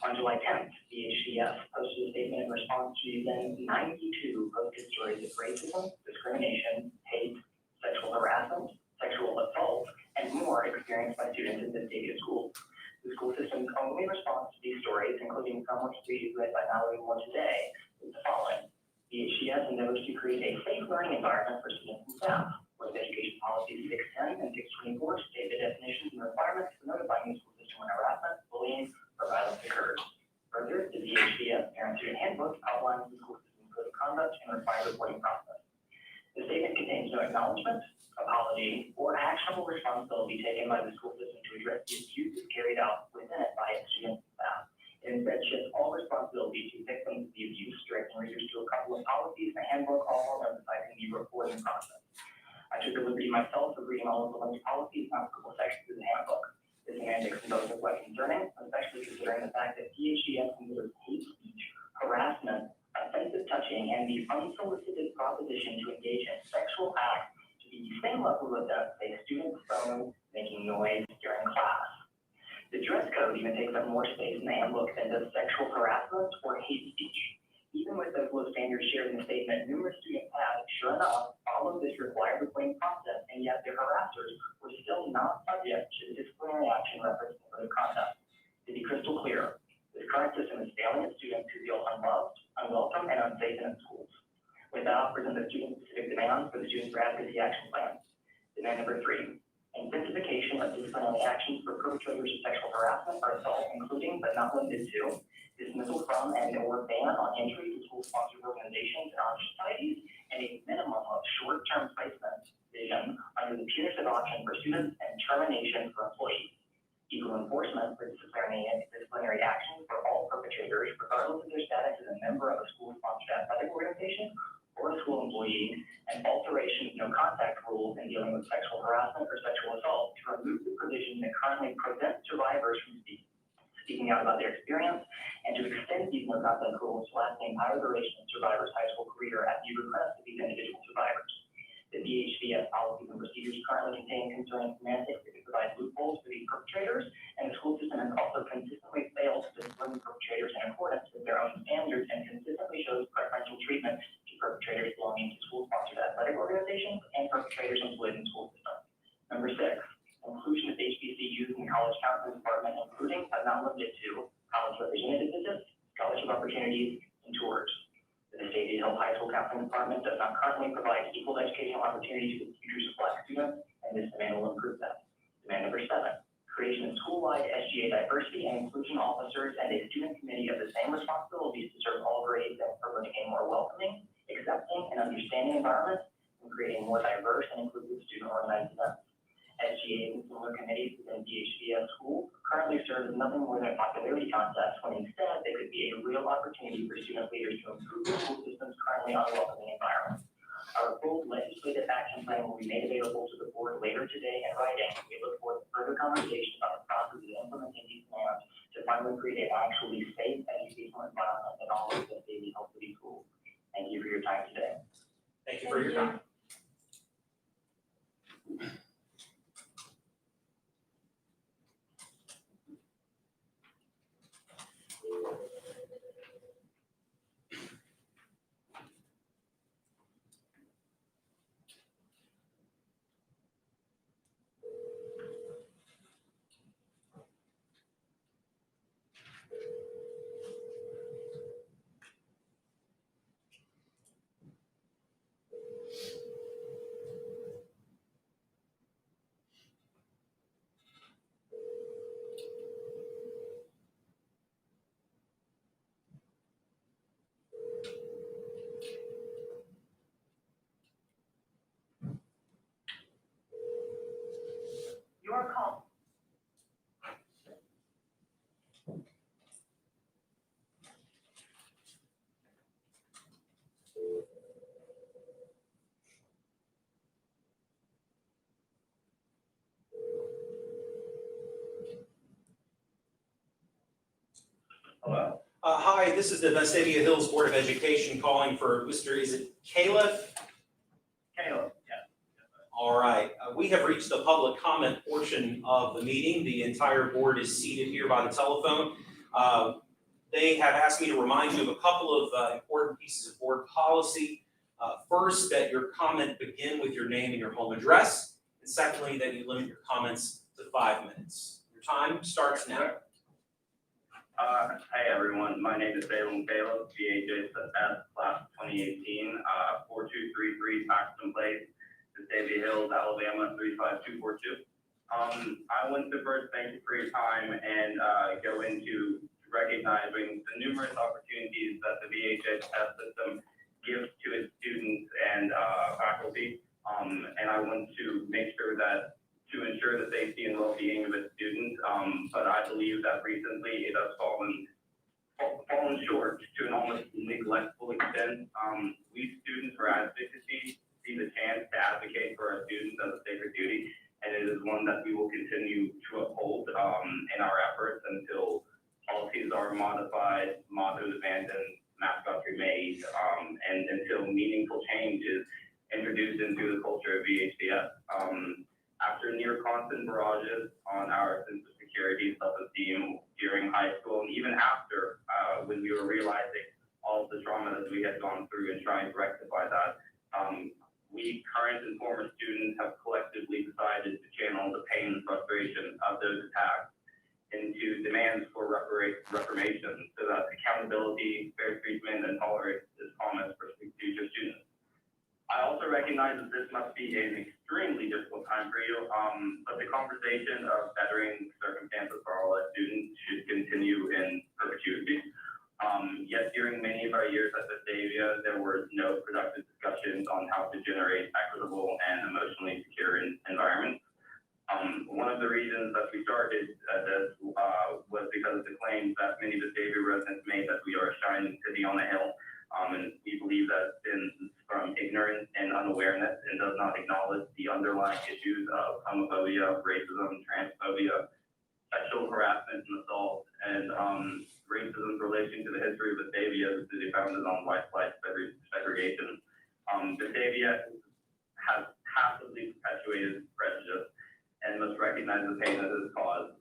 On July 10th, the HCF posted a statement in response to the then 92 posted stories of racism, discrimination, hate, sexual harassment, sexual assault, and more experienced by students in Vestavia schools. The school system's only response to these stories, including some which we read by Mallory Moore today, is the following. The HCF endeavors to create a safe learning environment for students and staff. With Education Policies 610 and 624 state the definitions and requirements for notifying the school system when harassment, bullying, or violence occurs. Further, the VHCF Parent-Student Handbook outlines the school system's code of conduct and required reporting process. The statement contains no acknowledgement, apology, or actionable responsibility taken by the school system to address the abuses carried out within it by its students and staff. It instead shifts all responsibility to victims of the abuse, directing readers to a couple of policies in the handbook, all while emphasizing the reporting process. I took the liberty myself of reading all of the linked policies and applicable sections of the handbook. This semantics and those are quite concerning, especially considering the fact that PHCS considers hate speech, harassment, offensive touching, and the unsolicited proposition to engage in sexual acts to be the same level of offense as a student's phone making noise during class. The dress code even takes up more space in the handbook than does sexual harassment or hate speech. Even with those low standards shared in the statement, numerous students have, sure enough, followed this required reporting process, and yet their harassers were still not subject to the disciplinary action referenced in the code of conduct. To be crystal clear, this current system is failing its students who feel unloved, unwelcome, and unsafe in its schools. With that, I'll present the student-specific demands for the Students for Advocacy Action Plan. Demand number 3, a intensification of disciplinary actions for perpetrators of sexual harassment or assault, including but not limited to dismissal from and or ban on entry to school-sponsored organizations and honor societies, and a minimum of short-term placement vision under the punitive option for students and termination for employees. Equal enforcement for disciplinary action for all perpetrators, regardless of their status as a member of a school-sponsored athletic organization or a school employee, and alteration of no contact rules in dealing with sexual harassment or sexual assault to remove the provision that currently prevents survivors from speaking out about their experience, and to extend these no contact rules to last the entire duration of survivors' high school career at the request of these individual survivors. The VHVS policies and procedures currently contain concerning semantics that could provide loopholes for these perpetrators, and the school system has also consistently failed to discipline perpetrators in accordance with their own standards and consistently shows preferential treatment to perpetrators belonging to school-sponsored athletic organizations and perpetrators employed in the school system. Number 6, inclusion of HBCUs in the college counseling department, including but not limited to college representative visits, scholarship opportunities, and tours. The Vestavia Hill High School Counseling Department does not currently provide equal educational opportunities to the futures of Black students, and this demand will improve that. Demand number 7, creation of school-wide SGA diversity and inclusion officers and a student committee of the same responsibilities to serve all grades and promoting a more welcoming, accepting, and understanding environment, and creating more diverse and inclusive student-organized events. SGAs and similar committees within VHVS schools currently serve as nothing more than a popularity contest, when instead they could be a real opportunity for student leaders to improve the school system's currently unwelcoming environment. Our full legislative action plan will be made available to the board later today in writing. We look forward to further conversation about the process of implementing these plans to finally create an actually safe educational environment in all of the Vestavia Hill City schools. Thank you for your time today. Thank you for your time. Your call. Hello? Hi, this is the Vestavia Hills Board of Education calling for Mr. Is it Caleb? Caleb, yeah. All right, we have reached the public comment portion of the meeting. The entire board is seated here by the telephone. They have asked me to remind you of a couple of important pieces of board policy. First, that your comment begin with your name and your home address. And secondly, that you limit your comments to 5 minutes. Your time starts now. Hey everyone, my name is Salem Caleb, VHS class 2018, 4233 Paxton Place, Vestavia Hills, Alabama 35242. I want to first thank you for your time and go into recognizing the numerous opportunities that the VHS system gives to its students and faculty. And I want to make sure that to ensure the safety and well-being of its students, but I believe that recently it has fallen short to an almost neglectful extent. We students for advocacy see the chance to advocate for our students as a sacred duty, and it is one that we will continue to uphold in our efforts until policies are modified, mottos abandoned, mascots remade, and until meaningful change is introduced into the culture of VHDS. After near constant barrages on our sense of security, self-esteem during high school, and even after, when we were realizing all of the trauma that we had gone through and trying to rectify that, we current and former students have collectively decided to channel the pain and frustration of those attacks into demands for reformation, so that accountability, fair treatment, and tolerance is promised for future students. I also recognize that this must be an extremely difficult time for you. But the conversation of bettering circumstances for all our students should continue in perpetuity. Yet during many of our years at Vestavia, there were no productive discussions on how to generate equitable and emotionally secure environments. One of the reasons that we started this was because of the claims that many Vestavia residents made that we are a shining city on a hill. And we believe that stems from ignorance and unawareness and does not acknowledge the underlying issues of homophobia, racism, transphobia, sexual harassment and assault, and racism's relation to the history of Vestavia, the city founded on white flight segregation. Vestavia has passively perpetuated prejudice and must recognize the pain that it has caused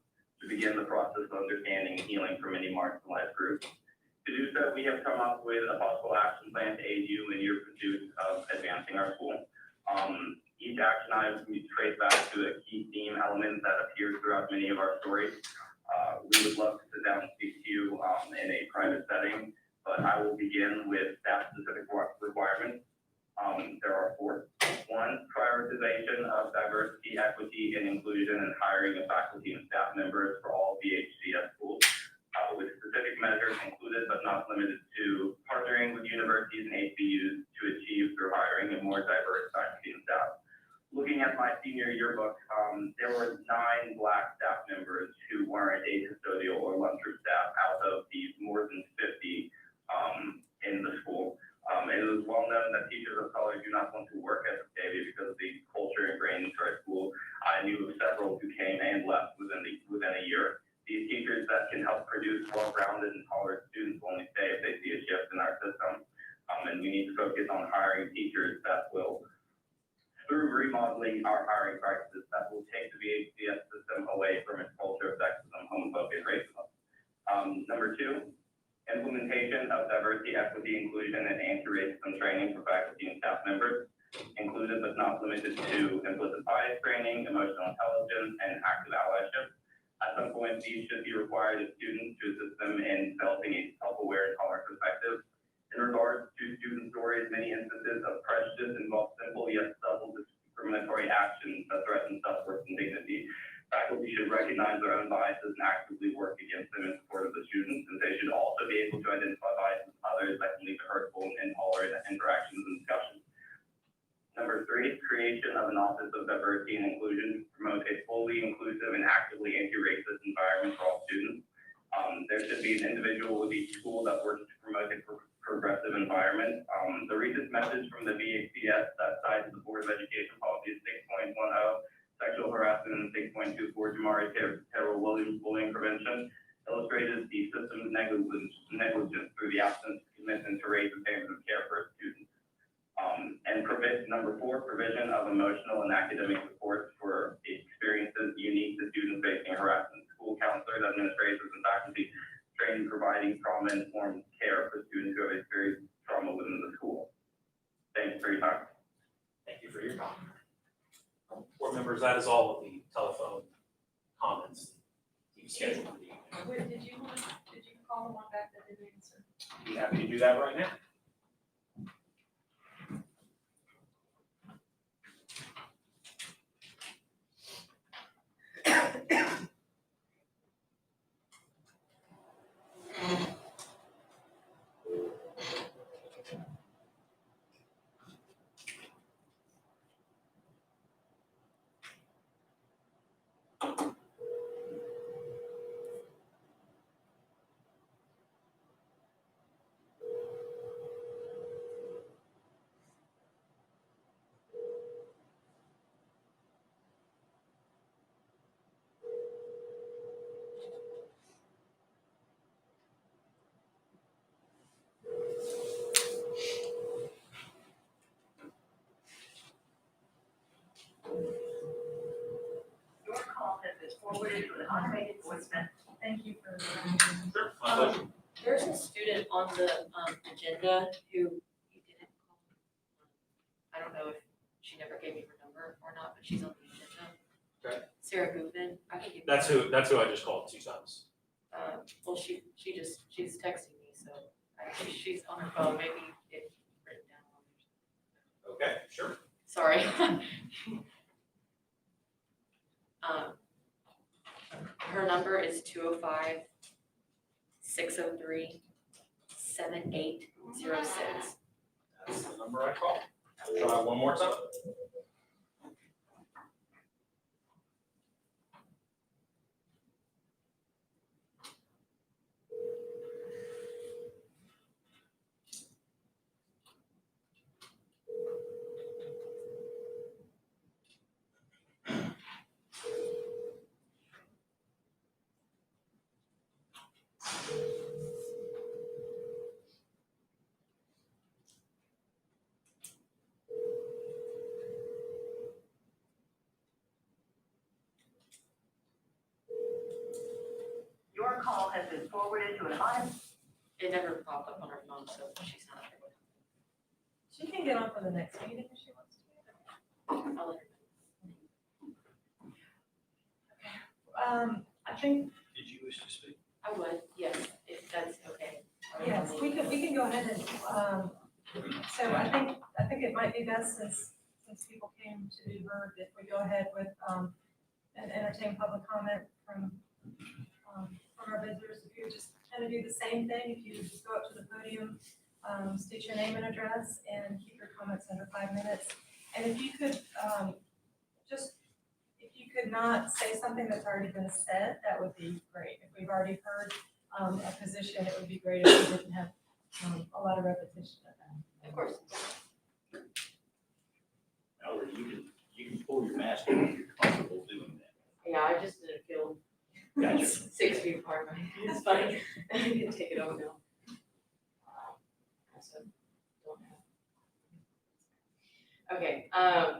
to begin the process of understanding and healing for many marginalized groups. To do so, we have come up with a possible action plan to aid you in your pursuit of advancing our school. Each action item can be traced back to a key theme element that appears throughout many of our stories. We would love to sit down and speak to you in a private setting, but I will begin with staff-specific requirements. There are 4. 1, prioritization of diversity, equity, and inclusion and hiring of faculty and staff members for all VHCS schools, with specific measures included but not limited to partnering with universities and HBUs to achieve through hiring a more diverse faculty and staff. Looking at my senior yearbook, there were 9 Black staff members who weren't a custodial or lunchroom staff out of the more than 50 in the school. And it was well known that teachers of color do not want to work at Vestavia because of the culture ingrained into our school. I knew of several who came and left within a year. These teachers that can help produce well-rounded and tolerant students will only stay if they see a shift in our system. And we need to focus on hiring teachers that will, through remodeling our hiring practices, that will take the VHCS system away from its culture of sexism, homophobia, and racism. Number 2, implementation of diversity, equity, inclusion, and anti-racism training for faculty and staff members, included but not limited to implicit bias training, emotional intelligence, and active allyship. At some point, these should be required of students to assist them in developing a self-aware and tolerant perspective. In regards to student stories, many instances of prejudice involve simple yet subtle discriminatory actions that threaten self-worth and dignity. Faculty should recognize their own biases and actively work against them in support of the students, and they should also be able to identify biases in others that can lead to hurtful and intolerant interactions and discussions. Number 3, creation of an Office of Diversity and Inclusion to promote a fully inclusive and actively anti-racist environment for all students. There should be an individual with each school that works to promote a progressive environment. The Readiness message from the VHCS that cites the Board of Education policy is 6.10, sexual harassment, and 6.24, Jamari Terrell Williams bullying prevention, illustrated the system's negligence through the absence of commitment to raise and standards of care for students. And number 4, provision of emotional and academic support for experiences unique to students facing harassment. School counselors, administrators, and faculty trained in providing trauma-informed care for students who have experienced trauma within the school. Thank you for your time. Thank you for your comment. Board members, that is all of the telephone comments you scheduled for the evening. Wait, did you call the one back that didn't answer? Be happy to do that right now. Your call has been forwarded to an automated voicemail. Thank you for. Sure, my pleasure. There's a student on the agenda who you didn't call. I don't know if she never gave me her number or not, but she's on the agenda. Okay. Sarah Goodman, I can give you. That's who I just called 2 times. Well, she's texting me, so she's on her phone, maybe it's written down on there. Okay, sure. Sorry. Her number is 205-603-7806. That's the number I call. Try one more time. Your call has been forwarded to an It never popped up on her phone, so she's not able She can get on for the next meeting if she wants to. to. I'll let her know. I think, Did you wish to speak? I would, yes, if that's okay. yes, we can go ahead and, so I think it might be best since people came to be heard, if we go ahead with, and entertain public comment from our visitors. If you just kind of do the same thing, if you just go up to the podium, state your name and address, and keep your comments under 5 minutes. And if you could, if you could not say something that's already been said, that would be great. If we've already heard a position, it would be great if we didn't have a lot of repetition of that. Of course. Mallory, you can pull your mask on if you're comfortable doing that. Yeah, I just didn't feel Gotcha. 6 feet apart. It's funny. I can take it over now. So, don't have. Okay,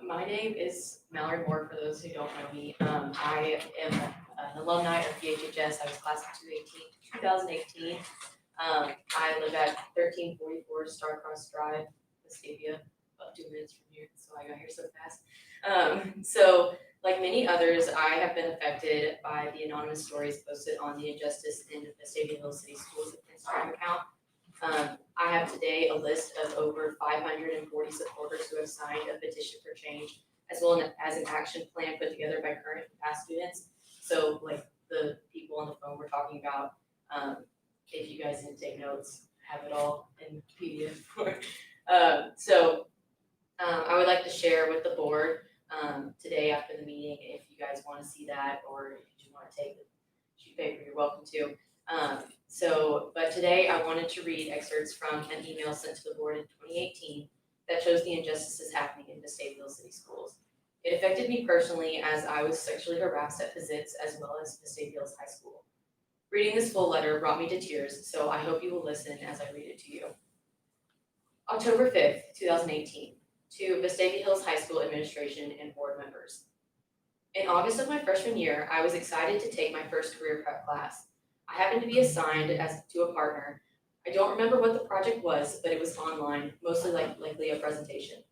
my name is Mallory Moore, for those who don't know me. I am an alumni of PHHS. I was class of 2018. I live at 1344 Starcross Drive, Vestavia, about 2 minutes from here, so I got here so fast. So, like many others, I have been affected by the anonymous stories posted on the Injustice in Vestavia Hills City Schools Instagram account. I have today a list of over 540 supporters who have signed a petition for change, as well as an action plan put together by current and past students. So, like the people on the phone we're talking about, if you guys didn't take notes, have it all in PDF form. I would like to share with the board today after the meeting, if you guys want to see that, or if you want to take the sheet of paper, you're welcome to. But today I wanted to read excerpts from an email sent to the board in 2018 that shows the injustices happening in Vestavia City Schools. It affected me personally as I was sexually harassed at Pizitz as well as Vestavia High School. Reading this full letter brought me to tears, so I hope you will listen as I read it to you. October 5th, 2018. To Vestavia Hills High School administration and board members. In August of my freshman year, I was excited to take my first career prep class. I happened to be assigned to a partner. I don't remember what the project was, but it was online, mostly likely a presentation.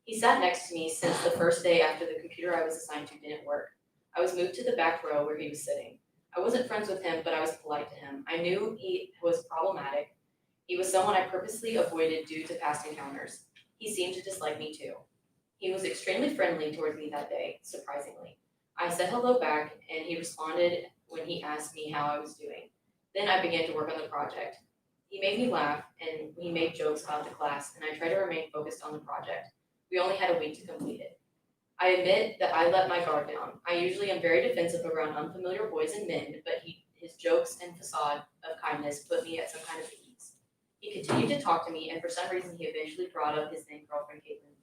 He sat next to me since the first day after the computer I was assigned to didn't work. I was moved to the back row where he was sitting. I wasn't friends with him, but I was polite to him. I knew he was problematic. He was someone I purposely avoided due to past encounters. He seemed to dislike me too. He was extremely friendly towards me that day, surprisingly. I said hello back, and he responded when he asked me how I was doing. Then I began to work on the project. He made me laugh, and he made jokes about the class, and I tried to remain focused on the project. We only had a week to complete it. I admit that I let my guard down. I usually am very defensive around unfamiliar boys and men, but his jokes and facade of kindness put me at some kind of ease. He continued to talk to me, and for some reason, he eventually brought up his then girlfriend, Caitlin.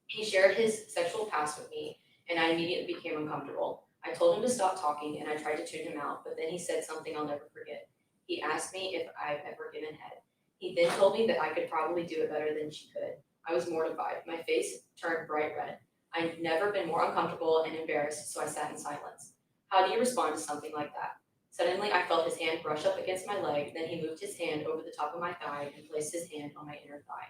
He shared his sexual past with me, and I immediately became uncomfortable. I told him to stop talking, and I tried to tune him out, but then he said something I'll never forget. He asked me if I've ever given head. He then told me that I could probably do it better than she could. I was mortified. My face turned bright red. I'd never been more uncomfortable and embarrassed, so I sat in silence. How do you respond to something like that? Suddenly, I felt his hand brush up against my leg, then he moved his hand over the top of my thigh and placed his hand on my inner thigh.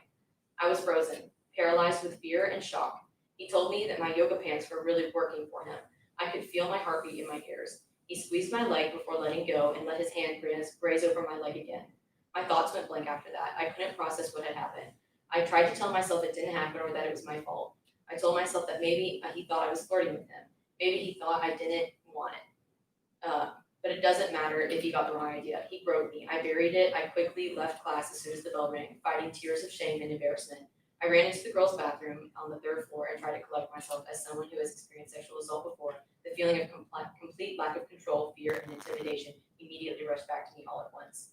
I was frozen, paralyzed with fear and shock. He told me that my yoga pants were really working for him. I could feel my heartbeat in my ears. He squeezed my leg before letting go and let his hand graze over my leg again. My thoughts went blank after that. I couldn't process what had happened. I tried to tell myself it didn't happen or that it was my fault. I told myself that maybe he thought I was flirting with him. Maybe he thought I didn't want it. But it doesn't matter if he got the wrong idea. He broke me. I buried it. I quickly left class as soon as the bell rang, fighting tears of shame and embarrassment. I ran into the girls' bathroom on the 3rd floor and tried to collect myself as someone who has experienced sexual assault before. The feeling of complete lack of control, fear, and intimidation immediately rushed back to me all at once.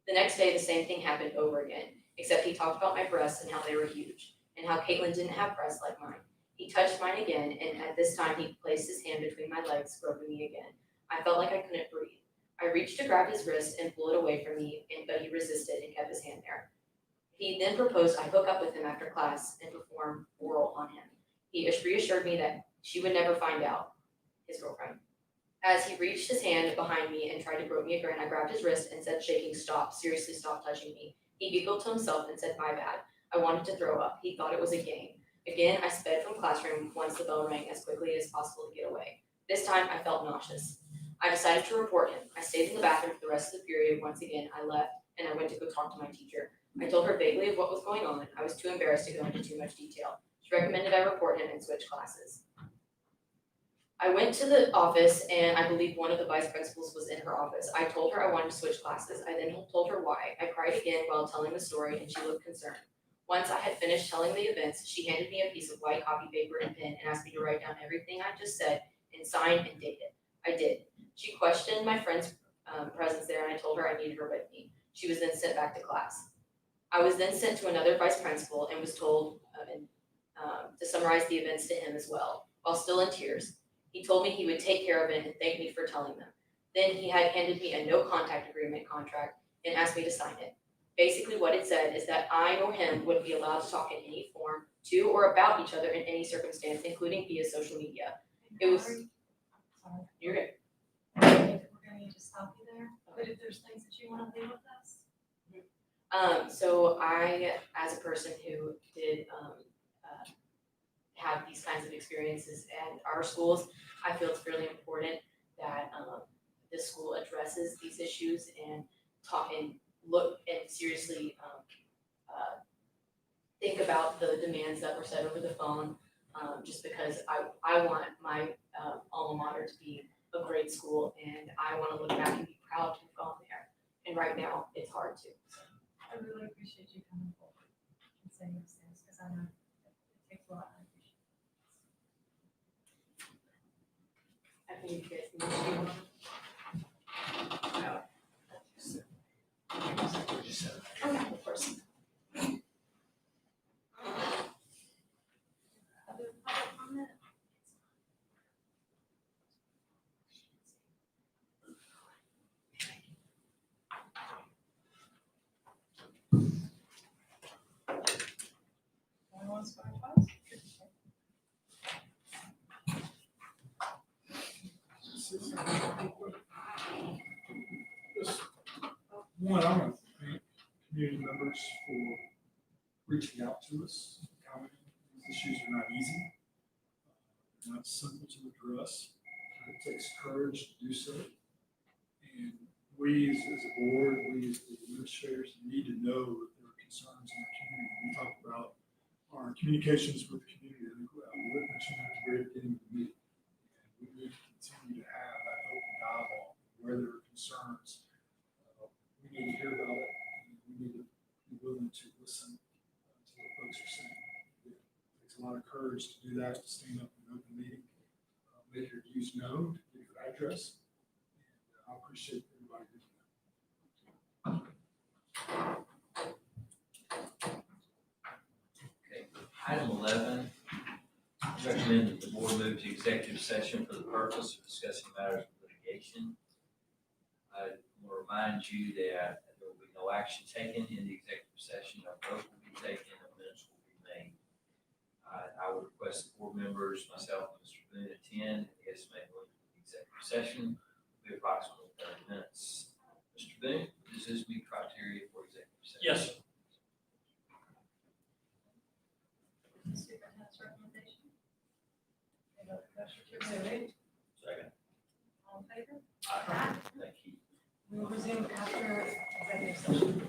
The next day, the same thing happened over again, except he talked about my breasts and how they were huge, and how Caitlin didn't have breasts like mine. He touched mine again, and at this time, he placed his hand between my legs, groping me again. I felt like I couldn't breathe. I reached to grab his wrist and pull it away from me, but he resisted and kept his hand there. He then proposed I hook up with him after class and perform oral on him. He reassured me that she would never find out, his girlfriend. As he reached his hand behind me and tried to grope me again, I grabbed his wrist and said, shaking, "Stop, seriously stop touching me." He giggled to himself and said, "My bad." I wanted to throw up. He thought it was a game. Again, I sped from classroom once the bell rang as quickly as possible to get away. This time, I felt nauseous. I decided to report him. I stayed in the bathroom for the rest of the period. Once again, I left and I went to go talk to my teacher. I told her vaguely of what was going on. I was too embarrassed to go into too much detail. She recommended I report him and switch classes. I went to the office and I believe one of the vice principals was in her office. I told her I wanted to switch classes. I then told her why. I cried again while telling the story and she looked concerned. Once I had finished telling the events, she handed me a piece of white copy paper and pen and asked me to write down everything I just said and sign and date it. I did. She questioned my friend's presence there and I told her I needed her with me. She was then sent back to class. I was then sent to another vice principal and was told to summarize the events to him as well, while still in tears. He told me he would take care of it and thanked me for telling them. Then he had handed me a no contact agreement contract and asked me to sign it. Basically what it said is that I nor him would be allowed to talk in any form to or about each other in any circumstance, including via social media. It was, Sorry. you're good. We're gonna need to stop you there, but if there's things that you wanna leave with us. So I, as a person who did have these kinds of experiences at our schools, I feel it's really important that the school addresses these issues and talk and look and seriously think about the demands that were set over the phone, just because I want my alma mater to be a great school and I want to look back and be proud to have gone there. And right now, it's hard to. I really appreciate you coming forward and saying those things, because I know it takes a lot. I think you guys need to do one. Okay, of course. Other public comment? Anyone wants to go twice? Just one, I want to thank community members for reaching out to us, commenting. These issues are not easy. They're not simple to address. It takes courage to do so. And we as a board, we as the administrators need to know that there are concerns in the community. We talked about our communications with the community. I think we mentioned at the very beginning of the meeting. And we need to continue to have that open dialogue where there are concerns. We need to hear about it. And we need to be willing to listen to what folks are saying. It takes a lot of courage to do that, to stand up in an open meeting, make your views known, give your address. And I appreciate everybody doing that. Okay, item 11, recommend that the board move to executive session for the purpose of discussing matters of litigation. I will remind you that there will be no action taken in the executive session. No vote will be taken, no minutes will be made. I would request that board members, myself and Mr. Boone, attend and the estimated length of the executive session will be approximately 30 minutes. Mr. Boone, does this meet criteria for executive session? Yes, sir. Superintendent's recommendation. Okay, Dr. Custer, so moved. Second. All in favor? Thank you. We will resume after executive session.